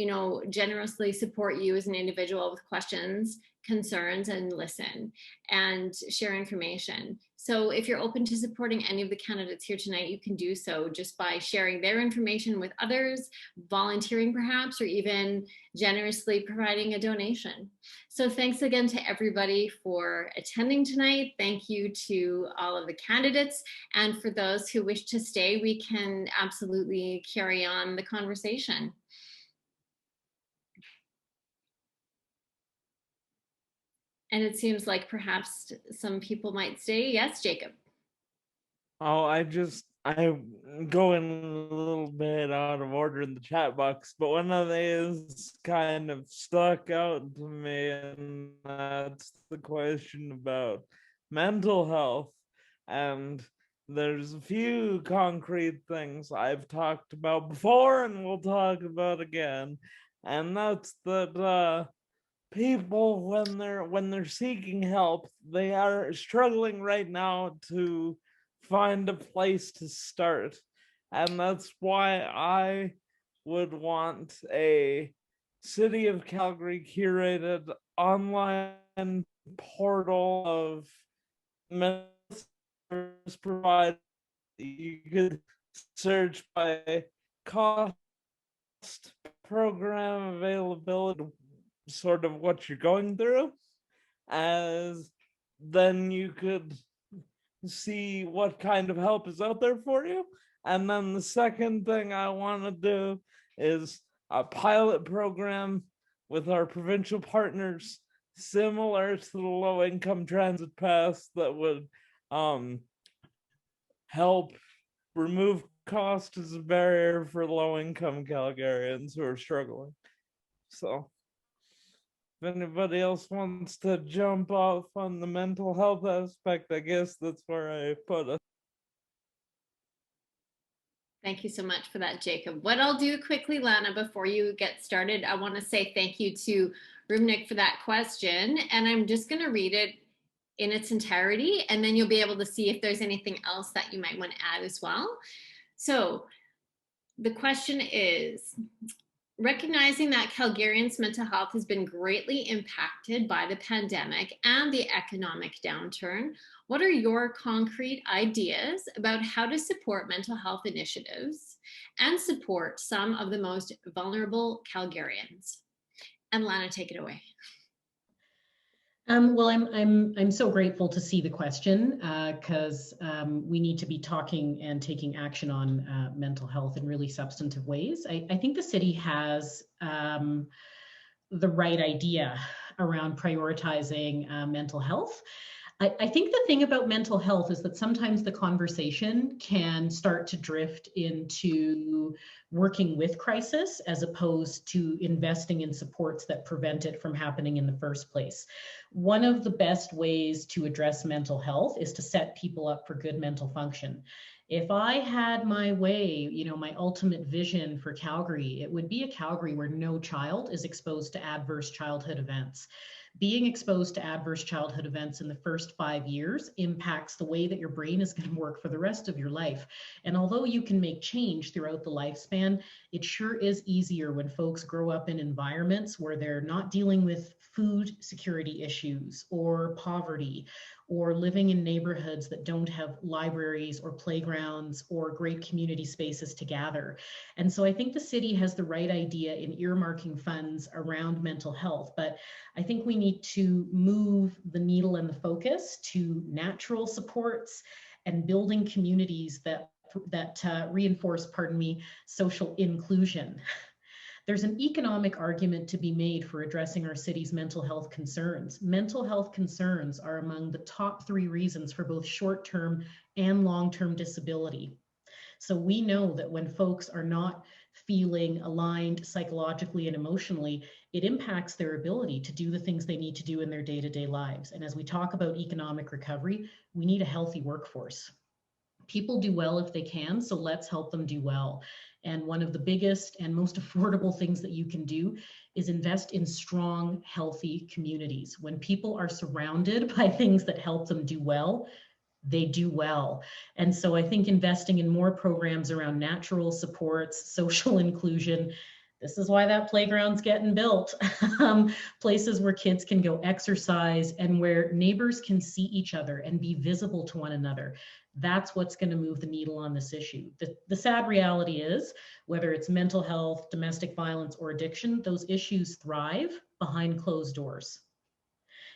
generously support you as an individual with questions, concerns, and listen and share information. So if you're open to supporting any of the candidates here tonight, you can do so just by sharing their information with others, volunteering perhaps, or even generously providing a donation. So thanks again to everybody for attending tonight. Thank you to all of the candidates. And for those who wish to stay, we can absolutely carry on the conversation. And it seems like perhaps some people might stay. Yes, Jacob. Oh, I'm going a little bit out of order in the chat box, but one of these kind of stuck out to me, and that's the question about mental health. And there's a few concrete things I've talked about before and we'll talk about again. And that's that people, when they're seeking help, they are struggling right now to find a place to start. And that's why I would want a City of Calgary curated online portal of mental service providers. You could search by cost, program availability, sort of what you're going through, as then you could see what kind of help is out there for you. And then the second thing I want to do is a pilot program with our provincial partners, similar to the low income transit pass, that would help remove cost as a barrier for low income Calgarians who are struggling. So if anybody else wants to jump off on the mental health aspect, I guess that's where I put it. Thank you so much for that, Jacob. What I'll do quickly, Lana, before you get started, I want to say thank you to Rumnik for that question. And I'm just going to read it in its entirety, and then you'll be able to see if there's anything else that you might want to add as well. So the question is, recognizing that Calgarians' mental health has been greatly impacted by the pandemic and the economic downturn, what are your concrete ideas about how to support mental health initiatives and support some of the most vulnerable Calgarians? And Lana, take it away. Well, I'm so grateful to see the question, because we need to be talking and taking action on mental health in really substantive ways. I think the city has the right idea around prioritizing mental health. I think the thing about mental health is that sometimes the conversation can start to drift into working with crisis as opposed to investing in supports that prevent it from happening in the first place. One of the best ways to address mental health is to set people up for good mental function. If I had my way, my ultimate vision for Calgary, it would be a Calgary where no child is exposed to adverse childhood events. Being exposed to adverse childhood events in the first 5 years impacts the way that your brain is going to work for the rest of your life. And although you can make change throughout the lifespan, it sure is easier when folks grow up in environments where they're not dealing with food security issues or poverty, or living in neighborhoods that don't have libraries or playgrounds or great community spaces to gather. And so I think the city has the right idea in earmarking funds around mental health, but I think we need to move the needle and the focus to natural supports and building communities that reinforce, social inclusion. There's an economic argument to be made for addressing our city's mental health concerns. Mental health concerns are among the top 3 reasons for both short-term and long-term disability. So we know that when folks are not feeling aligned psychologically and emotionally, it impacts their ability to do the things they need to do in their day-to-day lives. And as we talk about economic recovery, we need a healthy workforce. People do well if they can, so let's help them do well. And one of the biggest and most affordable things that you can do is invest in strong, healthy communities. When people are surrounded by things that help them do well, they do well. And so I think investing in more programs around natural supports, social inclusion, this is why that playground's getting built. Places where kids can go exercise and where neighbors can see each other and be visible to one another. That's what's going to move the needle on this issue. The sad reality is, whether it's mental health, domestic violence, or addiction, those issues thrive behind closed doors.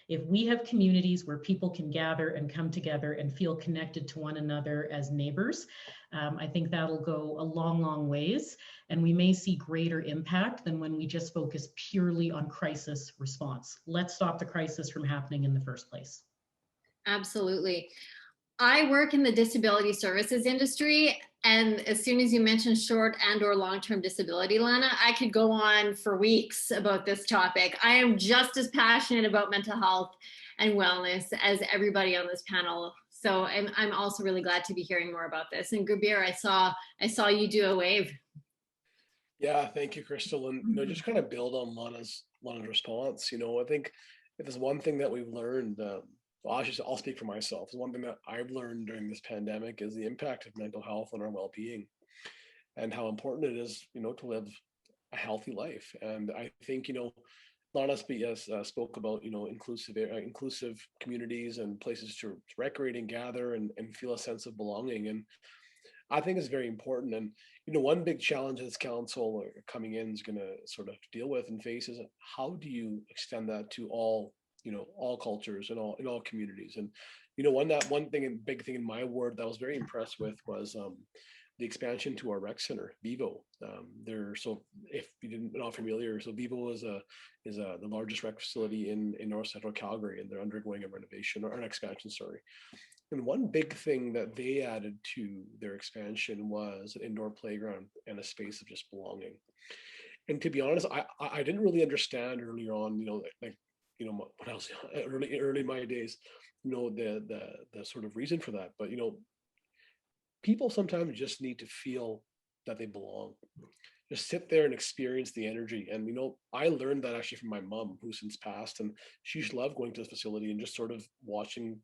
If we have communities where people can gather and come together and feel connected to one another as neighbors, I think that'll go a long, long ways. And we may see greater impact than when we just focus purely on crisis response. Let's stop the crisis from happening in the first place. Absolutely. I work in the disability services industry, and as soon as you mentioned short and or long-term disability, Lana, I could go on for weeks about this topic. I am just as passionate about mental health and wellness as everybody on this panel. So I'm also really glad to be hearing more about this. And Gurbir, I saw you do a wave. Yeah, thank you, Crystal. And just kind of build on Lana's response. I think if there's one thing that we've learned, I'll speak for myself. One thing that I've learned during this pandemic is the impact of mental health on our well-being, and how important it is, to live a healthy life. And I think, Lana spoke about, inclusive communities and places to recreate and gather and feel a sense of belonging. And I think it's very important. And, one big challenge this council coming in is going to sort of deal with and face is how do you extend that to all, all cultures and all communities. And, one thing and big thing in my ward that I was very impressed with was the expansion to our rec center, Vivo. So if you're not familiar, so Vivo is the largest rec facility in North Central Calgary, and they're undergoing a renovation or an expansion, sorry. And one big thing that they added to their expansion was an indoor playground and a space of just belonging. And to be honest, I didn't really understand earlier on, when I was early in my days, the sort of reason for that. But people sometimes just need to feel that they belong. Just sit there and experience the energy. And I learned that actually from my mom, who since passed, and she just loved going to the facility and just sort of watching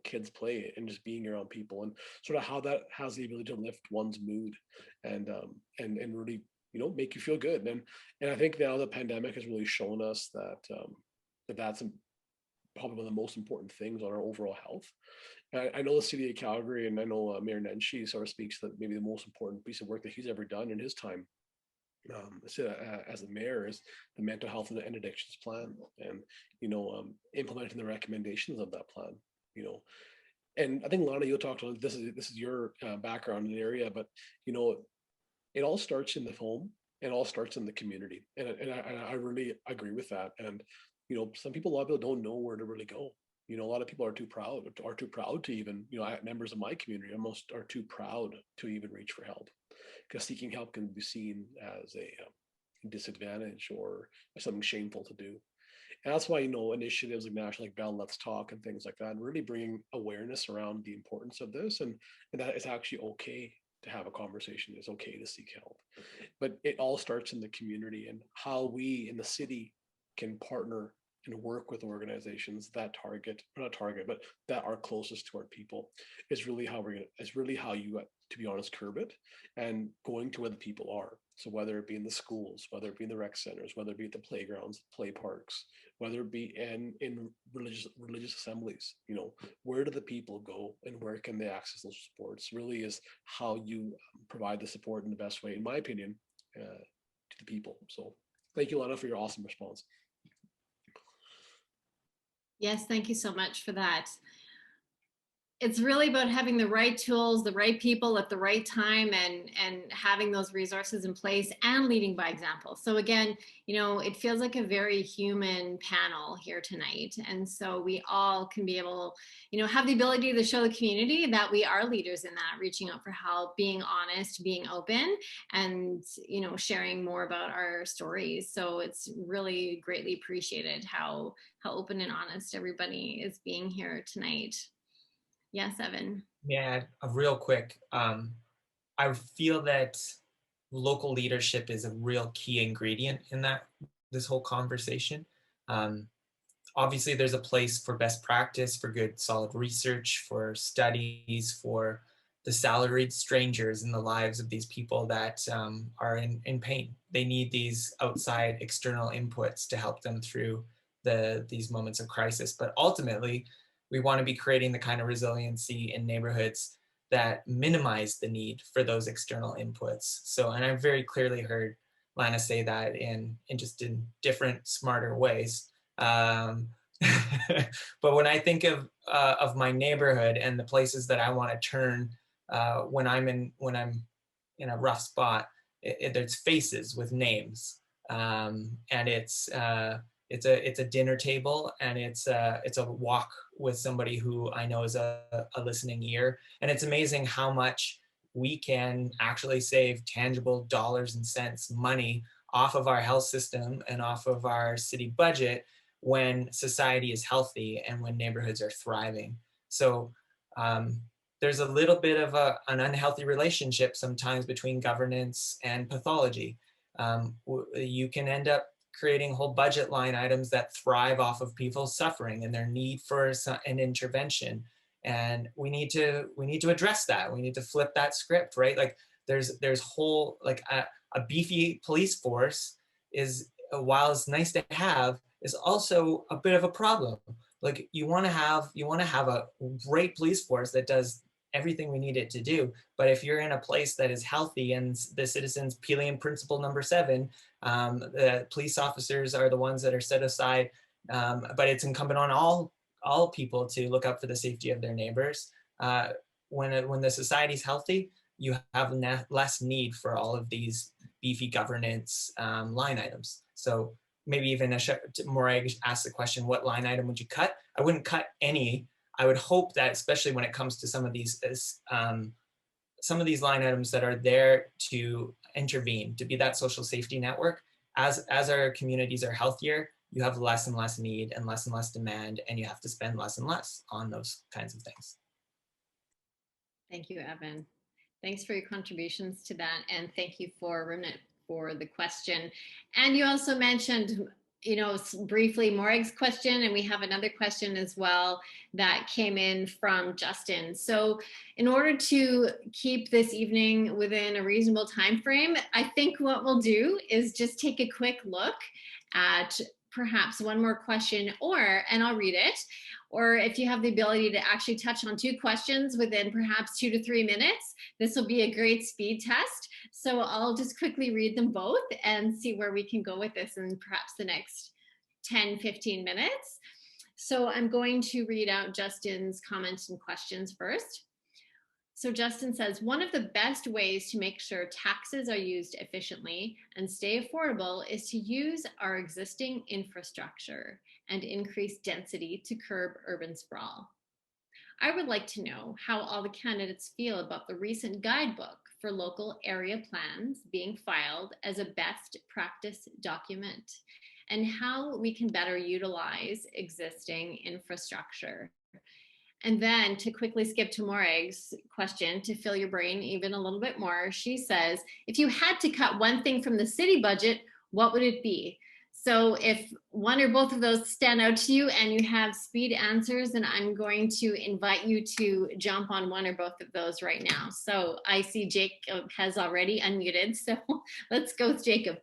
kids play and just being around people, and sort of how that has the ability to lift one's mood and really make you feel good. And I think now the pandemic has really shown us that that's probably one of the most important things on our overall health. I know the city of Calgary, and I know Mayor Nenshi sort of speaks that maybe the most important piece of work that he's ever done in his time as a mayor is the mental health and addictions plan, and implementing the recommendations of that plan. And I think Lana, you talked about this is your background in the area, but it all starts in the home and all starts in the community, and I really agree with that. And a lot of people don't know where to really go. A lot of people are too proud to even, members of my community almost are too proud to even reach for help, because seeking help can be seen as a disadvantage or something shameful to do. And that's why, initiatives like National, like Bell Let's Talk and things like that, and really bringing awareness around the importance of this, and that it's actually okay to have a conversation. It's okay to seek help. But it all starts in the community, and how we in the city can partner and work with organizations that that are closest to our people is really how you, to be honest, curb it, and going to where the people are. So whether it be in the schools, whether it be in the rec centers, whether it be at the playgrounds, play parks, whether it be in religious assemblies, where do the people go and where can they access those supports really is how you provide the support in the best way, in my opinion, to the people. So thank you, Lana, for your awesome response. Yes, thank you so much for that. It's really about having the right tools, the right people at the right time, and having those resources in place and leading by example. So again, it feels like a very human panel here tonight. And so we all can be able, have the ability to show the community that we are leaders in that, reaching out for help, being honest, being open, and, sharing more about our stories. So it's really greatly appreciated how open and honest everybody is being here tonight. Yes, Evan. Yeah, real quick. I feel that local leadership is a real key ingredient in this whole conversation. Obviously, there's a place for best practice, for good, solid research, for studies, for the salaried strangers in the lives of these people that are in pain. They need these outside external inputs to help them through these moments of crisis. But ultimately, we want to be creating the kind of resiliency in neighborhoods that minimize the need for those external inputs. So, and I've very clearly heard Lana say that in different, smarter ways. But when I think of my neighborhood and the places that I want to turn when I'm in a rough spot, there's faces with names, and it's a dinner table, and it's a walk with somebody who I know is a listening ear. And it's amazing how much we can actually save tangible dollars and cents, money off of our health system and off of our city budget when society is healthy and when neighborhoods are thriving. So there's a little bit of an unhealthy relationship sometimes between governance and pathology. You can end up creating whole budget line items that thrive off of people's suffering and their need for an intervention. And we need to address that. We need to flip that script, right? Like there's whole, like a beefy police force is, while it's nice to have, is also a bit of a problem. Like you want to have a great police force that does everything we need it to do. But if you're in a place that is healthy and the citizens Pelian principle number 7, the police officers are the ones that are set aside, but it's incumbent on all people to look out for the safety of their neighbors. When the society's healthy, you have less need for all of these beefy governance line items. So maybe even Morag asked the question, what line item would you cut? I wouldn't cut any. I would hope that, especially when it comes to some of these line items that are there to intervene, to be that social safety network, as our communities are healthier, you have less and less need and less demand, and you have to spend less and less on those kinds of things. Thank you, Evan. Thanks for your contributions to that, and thank you for Remnant for the question. And you also mentioned, briefly Morag's question, and we have another question as well that came in from Justin. So in order to keep this evening within a reasonable time frame, I think what we'll do is just take a quick look at perhaps one more question, and I'll read it, or if you have the ability to actually touch on 2 questions within perhaps 2 to 3 minutes, this will be a great speed test. So I'll just quickly read them both and see where we can go with this in perhaps the next 10, 15 minutes. So I'm going to read out Justin's comments and questions first. So Justin says, one of the best ways to make sure taxes are used efficiently and stay affordable is to use our existing infrastructure and increase density to curb urban sprawl. I would like to know how all the candidates feel about the recent guidebook for local area plans being filed as a best practice document, and how we can better utilize existing infrastructure. And then to quickly skip to Morag's question to fill your brain even a little bit more, she says, if you had to cut one thing from the city budget, what would it be? So if one or both of those stand out to you and you have speed answers, then I'm going to invite you to jump on one or both of those right now. So I see Jacob has already unmuted, so let's go with Jacob.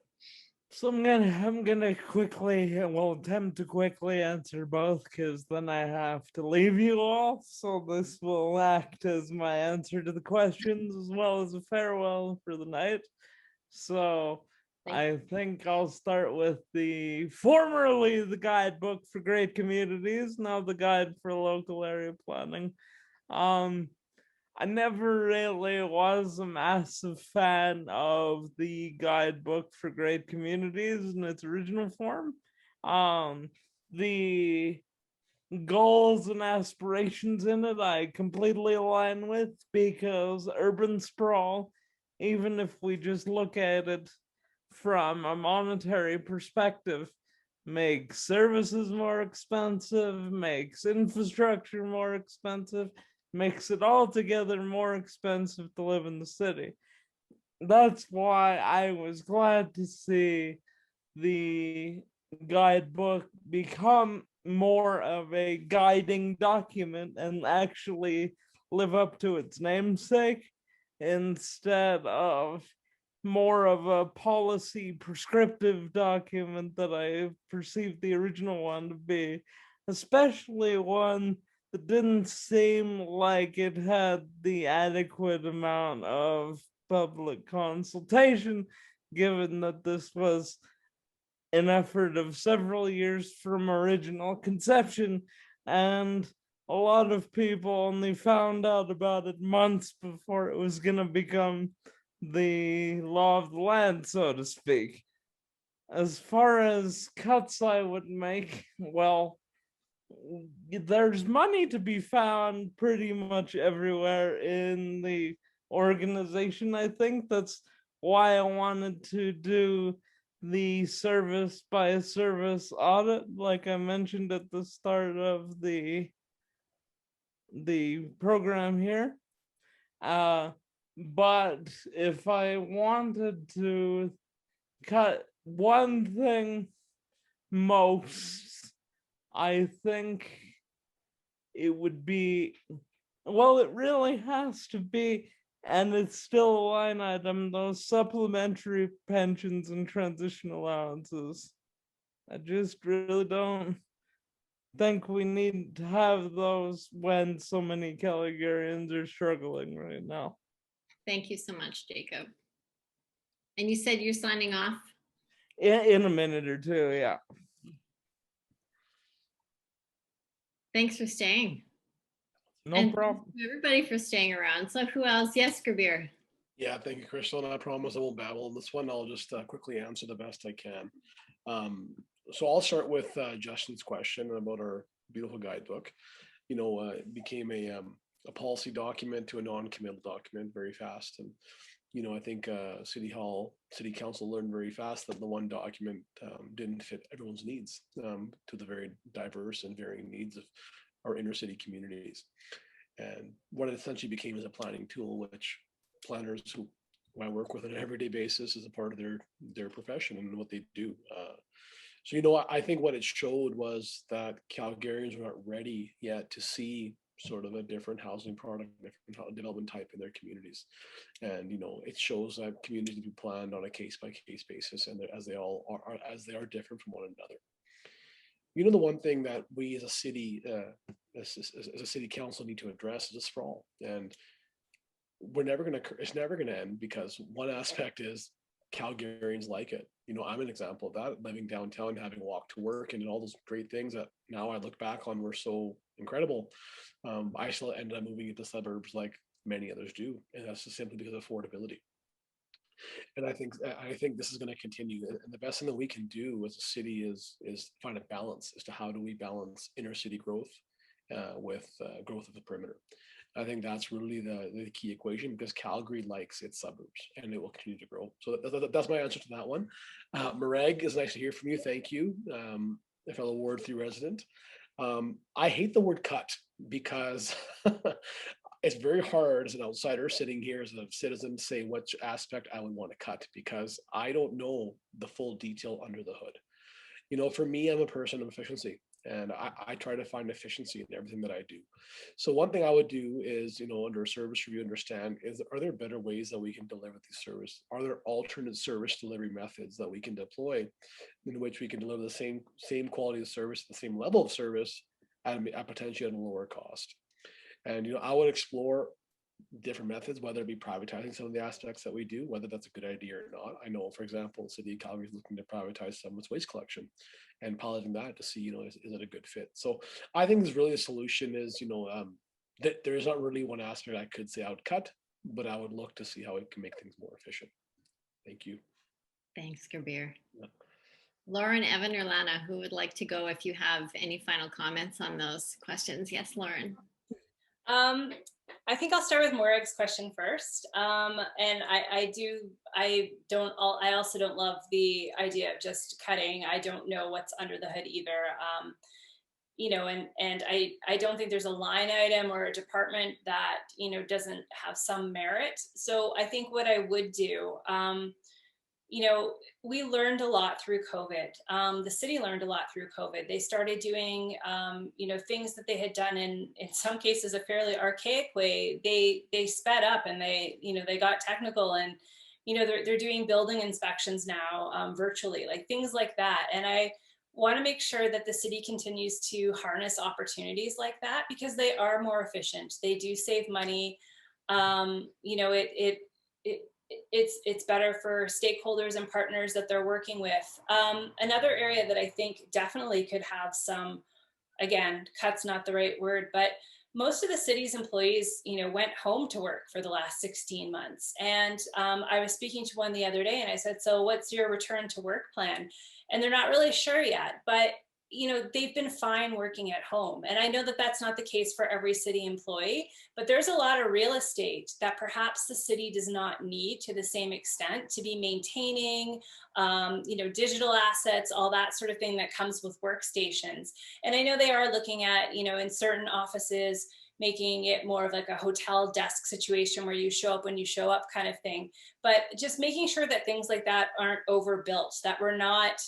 So I'm gonna quickly, attempt to quickly answer both, because then I have to leave you all. So this will act as my answer to the questions as well as a farewell for the night. So I think I'll start with formerly the guidebook for great communities, now the guide for local area planning. I never really was a massive fan of the guidebook for great communities in its original form. The goals and aspirations in it I completely align with, because urban sprawl, even if we just look at it from a monetary perspective, makes services more expensive, makes infrastructure more expensive, makes it altogether more expensive to live in the city. That's why I was glad to see the guidebook become more of a guiding document and actually live up to its namesake, instead of more of a policy prescriptive document that I perceived the original one to be, especially one that didn't seem like it had the adequate amount of public consultation, given that this was an effort of several years from original conception, and a lot of people only found out about it months before it was going to become the law of the land, so to speak. As far as cuts I would make, there's money to be found pretty much everywhere in the organization. I think that's why I wanted to do the service by service audit, like I mentioned at the start of the program here. But if I wanted to cut one thing most, I think it would be, it really has to be, and it's still a line item, those supplementary pensions and transition allowances. I just really don't think we need to have those when so many Calgarians are struggling right now. Thank you so much, Jacob. And you said you're signing off? In a minute or two, yeah. Thanks for staying. No and problem. thanks to everybody for staying around. So who else? Yes, Gurbir. Yeah, thank you, Crystal. And I promise I won't babble on this one. I'll just quickly answer the best I can. So I'll start with Justin's question about our beautiful guidebook. It became a policy document to a non-committal document very fast. And, I think City Council learned very fast that the one document didn't fit everyone's needs to the very diverse and varying needs of our inner city communities. And what it essentially became is a planning tool, which planners who I work with on an everyday basis is a part of their profession and what they do. So, I think what it showed was that Calgarians were not ready yet to see sort of a different housing product, different development type in their communities. And, it shows that communities be planned on a case by case basis, and as they are different from one another. The one thing that we as a city, as a city council need to address is a sprawl. And it's never gonna end, because one aspect is Calgarians like it. I'm an example of that, living downtown, having walked to work and all those great things that now I look back on were so incredible. I still ended up moving into suburbs like many others do, and that's just simply because of affordability. And I think this is going to continue. And the best thing that we can do as a city is find a balance as to how do we balance inner city growth with growth of the perimeter. I think that's really the key equation, because Calgary likes its suburbs and it will continue to grow. So that's my answer to that one. Mareg, it's nice to hear from you. Thank you, a fellow Ward 3 resident. I hate the word cut, because it's very hard as an outsider sitting here as a citizen to say which aspect I would want to cut, because I don't know the full detail under the hood. For me, I'm a person of efficiency, and I try to find efficiency in everything that I do. So one thing I would do is, under a service review, understand, are there better ways that we can deliver these service? Are there alternate service delivery methods that we can deploy in which we can deliver the same quality of service, the same level of service at potentially at a lower cost? And, I would explore different methods, whether it be privatizing some of the aspects that we do, whether that's a good idea or not. I know, for example, the city of Calgary is looking to privatize some of its waste collection, and piloting that to see, is it a good fit? So I think there's really a solution is, that there is not really one aspect I could say I would cut, but I would look to see how it can make things more efficient. Thank you. Thanks, Gurbir. Yeah. Lauren, Evan, or Lana, who would like to go if you have any final comments on those questions? Yes, Lauren. I think I'll start with Moreg's question first. And I also don't love the idea of just cutting. I don't know what's under the hood either. And I don't think there's a line item or a department that, doesn't have some merit. So I think what I would do, we learned a lot through COVID. The city learned a lot through COVID. They started doing, things that they had done in some cases a fairly archaic way. They sped up and they got technical, and, they're doing building inspections now virtually, like things like that. And I want to make sure that the city continues to harness opportunities like that, because they are more efficient. They do save money. It's better for stakeholders and partners that they're working with. Another area that I think definitely could have some, again, cut's not the right word, but most of the city's employees, went home to work for the last 16 months. And I was speaking to one the other day and I said, so what's your return to work plan? And they're not really sure yet, but they've been fine working at home. And I know that that's not the case for every city employee, but there's a lot of real estate that perhaps the city does not need to the same extent to be maintaining, digital assets, all that sort of thing that comes with workstations. And I know they are looking at, in certain offices, making it more of like a hotel desk situation where you show up when you show up kind of thing. But just making sure that things like that aren't overbuilt, that we're not,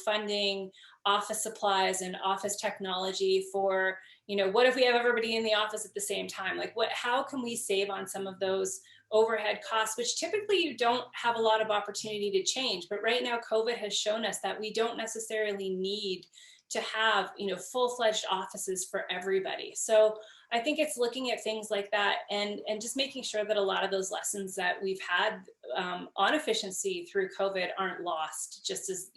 funding office supplies and office technology for, what if we have everybody in the office at the same time? Like how can we save on some of those overhead costs, which typically you don't have a lot of opportunity to change. But right now, COVID has shown us that we don't necessarily need to have, full-fledged offices for everybody. So I think it's looking at things like that and just making sure that a lot of those lessons that we've had on efficiency through COVID aren't lost, just as,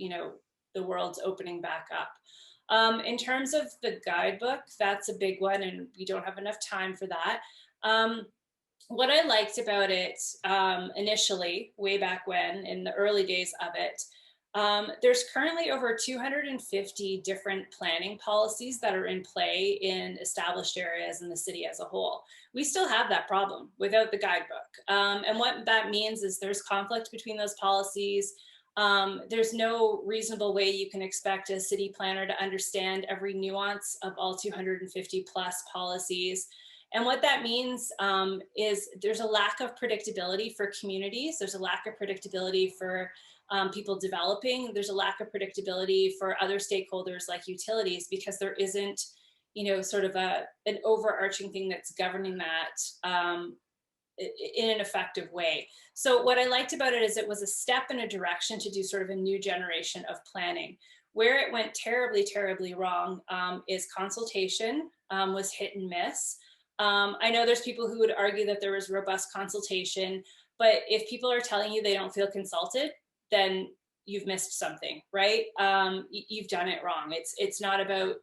the world's opening back up. In terms of the guidebook, that's a big one, and we don't have enough time for that. What I liked about it initially, way back when, in the early days of it, there's currently over 250 different planning policies that are in play in established areas in the city as a whole. We still have that problem without the guidebook. And what that means is there's conflict between those policies. There's no reasonable way you can expect a city planner to understand every nuance of all 250 plus policies. And what that means is there's a lack of predictability for communities. There's a lack of predictability for people developing. There's a lack of predictability for other stakeholders like utilities, because there isn't, sort of an overarching thing that's governing that in an effective way. So what I liked about it is it was a step in a direction to do sort of a new generation of planning. Where it went terribly, terribly wrong is consultation was hit and miss. I know there's people who would argue that there was robust consultation, but if people are telling you they don't feel consulted, then you've missed something, right? You've done it wrong. It's not about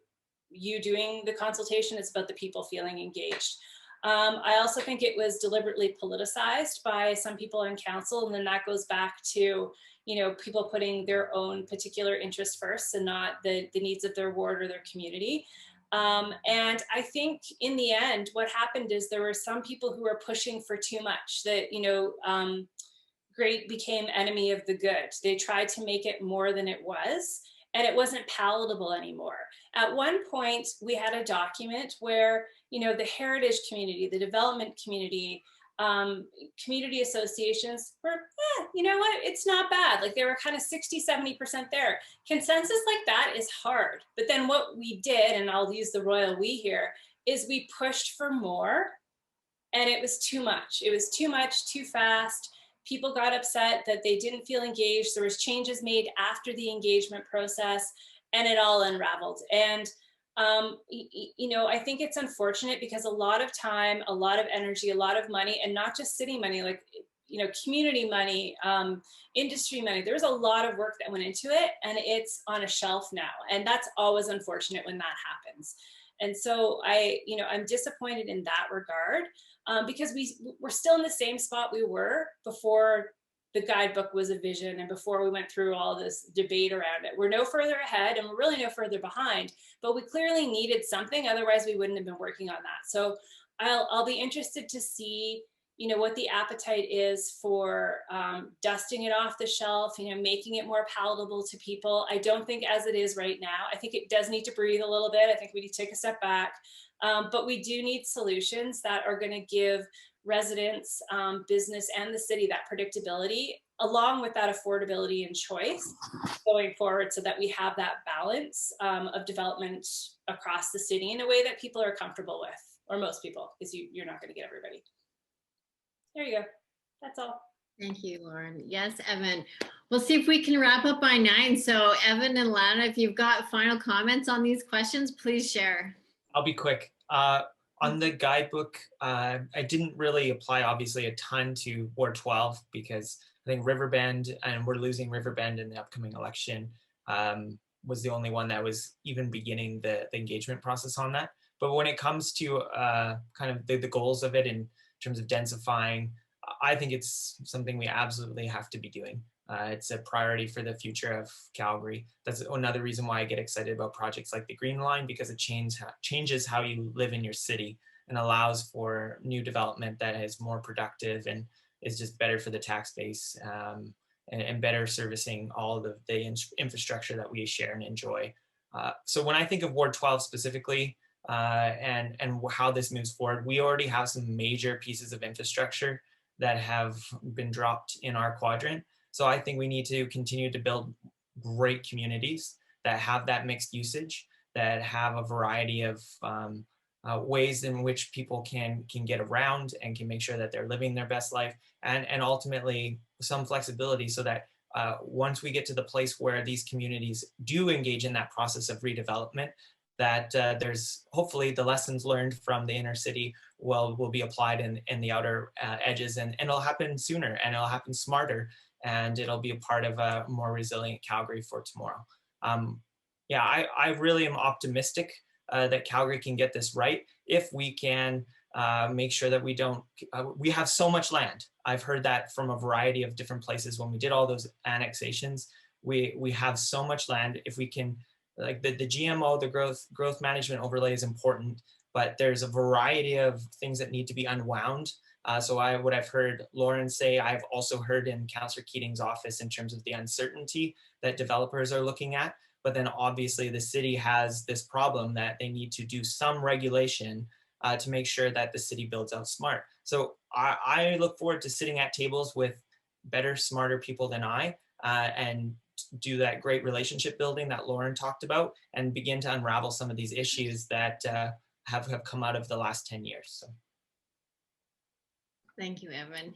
you doing the consultation, it's about the people feeling engaged. I also think it was deliberately politicized by some people in council, and then that goes back to, people putting their own particular interests first and not the needs of their ward or their community. And I think in the end, what happened is there were some people who were pushing for too much, that, great became enemy of the good. They tried to make it more than it was, and it wasn't palatable anymore. At one point, we had a document where, the heritage community, the development community, community associations were, you know what, it's not bad. Like, they were kind of 60, 70% there. Consensus like that is hard. But then what we did, and I'll use the royal we here, is we pushed for more, and it was too much. It was too much, too fast. People got upset that they didn't feel engaged. There was changes made after the engagement process, and it all unraveled. And I think it's unfortunate because a lot of time, a lot of energy, a lot of money, and not just city money, like, community money, industry money, there's a lot of work that went into it, and it's on a shelf now. And that's always unfortunate when that happens. And so I'm disappointed in that regard, because we're still in the same spot we were before the guidebook was a vision and before we went through all this debate around it. We're no further ahead, and we're really no further behind, but we clearly needed something. Otherwise we wouldn't have been working on that. So I'll be interested to see, what the appetite is for dusting it off the shelf, making it more palatable to people. I don't think as it is right now. I think it does need to breathe a little bit. I think we need to take a step back, but we do need solutions that are going to give residents, business, and the city that predictability, along with that affordability and choice going forward, so that we have that balance of development across the city in a way that people are comfortable with, or most people, because you're not going to get everybody. There you go. That's all. Thank you, Lauren. Yes, Evan. We'll see if we can wrap up by 9. So Evan and Lana, if you've got final comments on these questions, please share. I'll be quick. On the guidebook, I didn't really apply, obviously, a ton to Ward 12 because I think Riverbend, and we're losing Riverbend in the upcoming election, was the only one that was even beginning the engagement process on that. But when it comes to kind of the goals of it in terms of densifying, I think it's something we absolutely have to be doing. It's a priority for the future of Calgary. That's another reason why I get excited about projects like the Green Line, because it changes how you live in your city and allows for new development that is more productive and is just better for the tax base, and better servicing all of the infrastructure that we share and enjoy. So when I think of Ward 12 specifically, and how this moves forward, we already have some major pieces of infrastructure that have been dropped in our quadrant. So I think we need to continue to build great communities that have that mixed usage, that have a variety of ways in which people can get around and can make sure that they're living their best life, and ultimately some flexibility so that once we get to the place where these communities do engage in that process of redevelopment, that there's hopefully the lessons learned from the inner city will be applied in the outer edges, and it'll happen sooner, and it'll happen smarter, and it'll be a part of a more resilient Calgary for tomorrow. Yeah, I really am optimistic that Calgary can get this right if we can make sure that we don't, we have so much land. I've heard that from a variety of different places when we did all those annexations. We have so much land. If we can, like the GMO, the growth management overlay is important, but there's a variety of things that need to be unwound. So what I've heard Lauren say, I've also heard in Councillor Keating's office in terms of the uncertainty that developers are looking at. But then obviously the city has this problem that they need to do some regulation to make sure that the city builds out smart. So I look forward to sitting at tables with better, smarter people than I and do that great relationship building that Lauren talked about and begin to unravel some of these issues that have come out of the last 10 years. So. Thank you, Evan.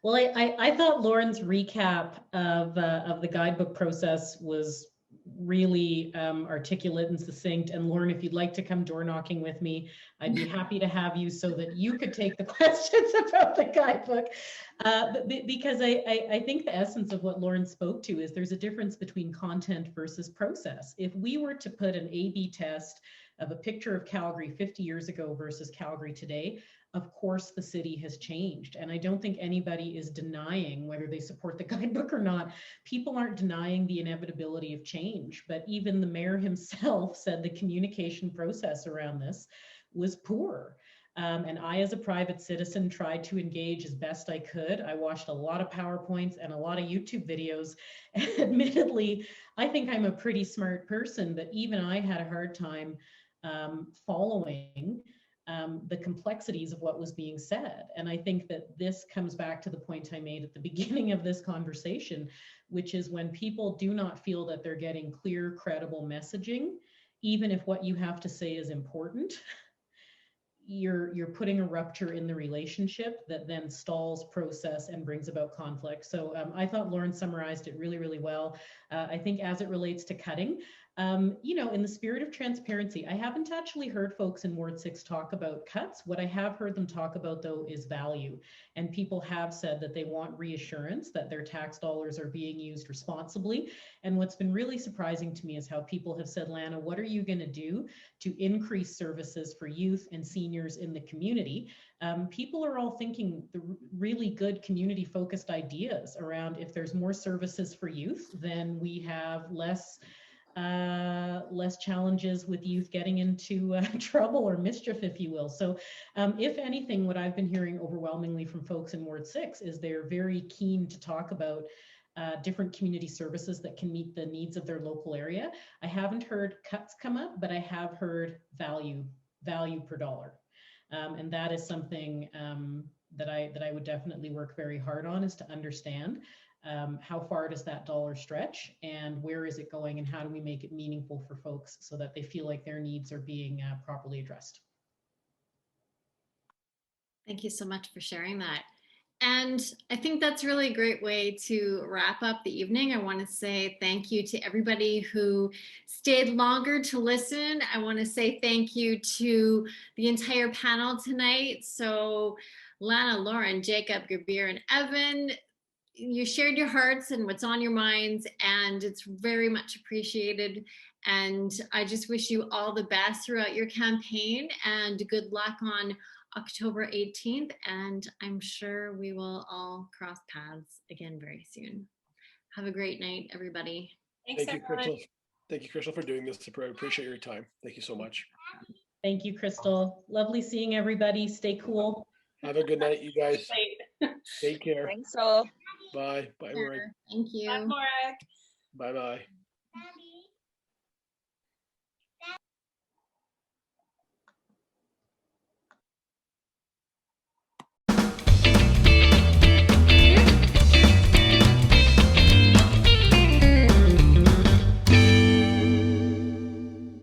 Well, I thought Lauren's recap of the guidebook process was really articulate and succinct. And Lauren, if you'd like to come door knocking with me, I'd be happy to have you so that you could take the questions about the guidebook. Because I think the essence of what Lauren spoke to is there's a difference between content versus process. If we were to put an A/B test of a picture of Calgary 50 years ago versus Calgary today, of course the city has changed. And I don't think anybody is denying whether they support the guidebook or not. People aren't denying the inevitability of change, but even the mayor himself said the communication process around this was poor. And I, as a private citizen, tried to engage as best I could. I watched a lot of PowerPoints and a lot of YouTube videos. And admittedly, I think I'm a pretty smart person, but even I had a hard time following the complexities of what was being said. And I think that this comes back to the point I made at the beginning of this conversation, which is when people do not feel that they're getting clear, credible messaging, even if what you have to say is important, you're putting a rupture in the relationship that then stalls process and brings about conflict. So I thought Lauren summarized it really, really well. I think as it relates to cutting, you know, in the spirit of transparency, I haven't actually heard folks in Ward 6 talk about cuts. What I have heard them talk about, though, is value. And people have said that they want reassurance that their tax dollars are being used responsibly. And what's been really surprising to me is how people have said, Lana, what are you going to do to increase services for youth and seniors in the community? People are all thinking the really good community-focused ideas around if there's more services for youth, then we have less challenges with youth getting into trouble or mischief, if you will. So if anything, what I've been hearing overwhelmingly from folks in Ward 6 is they're very keen to talk about different community services that can meet the needs of their local area. I haven't heard cuts come up, but I have heard value per dollar. And that is something that I would definitely work very hard on, is to understand how far does that dollar stretch and where is it going and how do we make it meaningful for folks so that they feel like their needs are being properly addressed. Thank you so much for sharing that. And I think that's really a great way to wrap up the evening. I want to say thank you to everybody who stayed longer to listen. I want to say thank you to the entire panel tonight. So Lana, Lauren, Jacob, Gurbir, and Evan, you shared your hearts and what's on your minds, and it's very much appreciated. And I just wish you all the best throughout your campaign and good luck on October 18th. And I'm sure we will all cross paths again very soon. Have a great night, everybody. Thanks, Thank you, Crystal. Thank you, Crystal, for doing this. I appreciate your time. Thank you so much. Thank you, Crystal. Lovely seeing everybody. Stay cool. Have a good night, you guys. Take care. Thanks all. Bye. Bye, Marek. Thank you. Bye, Marek. Bye-bye.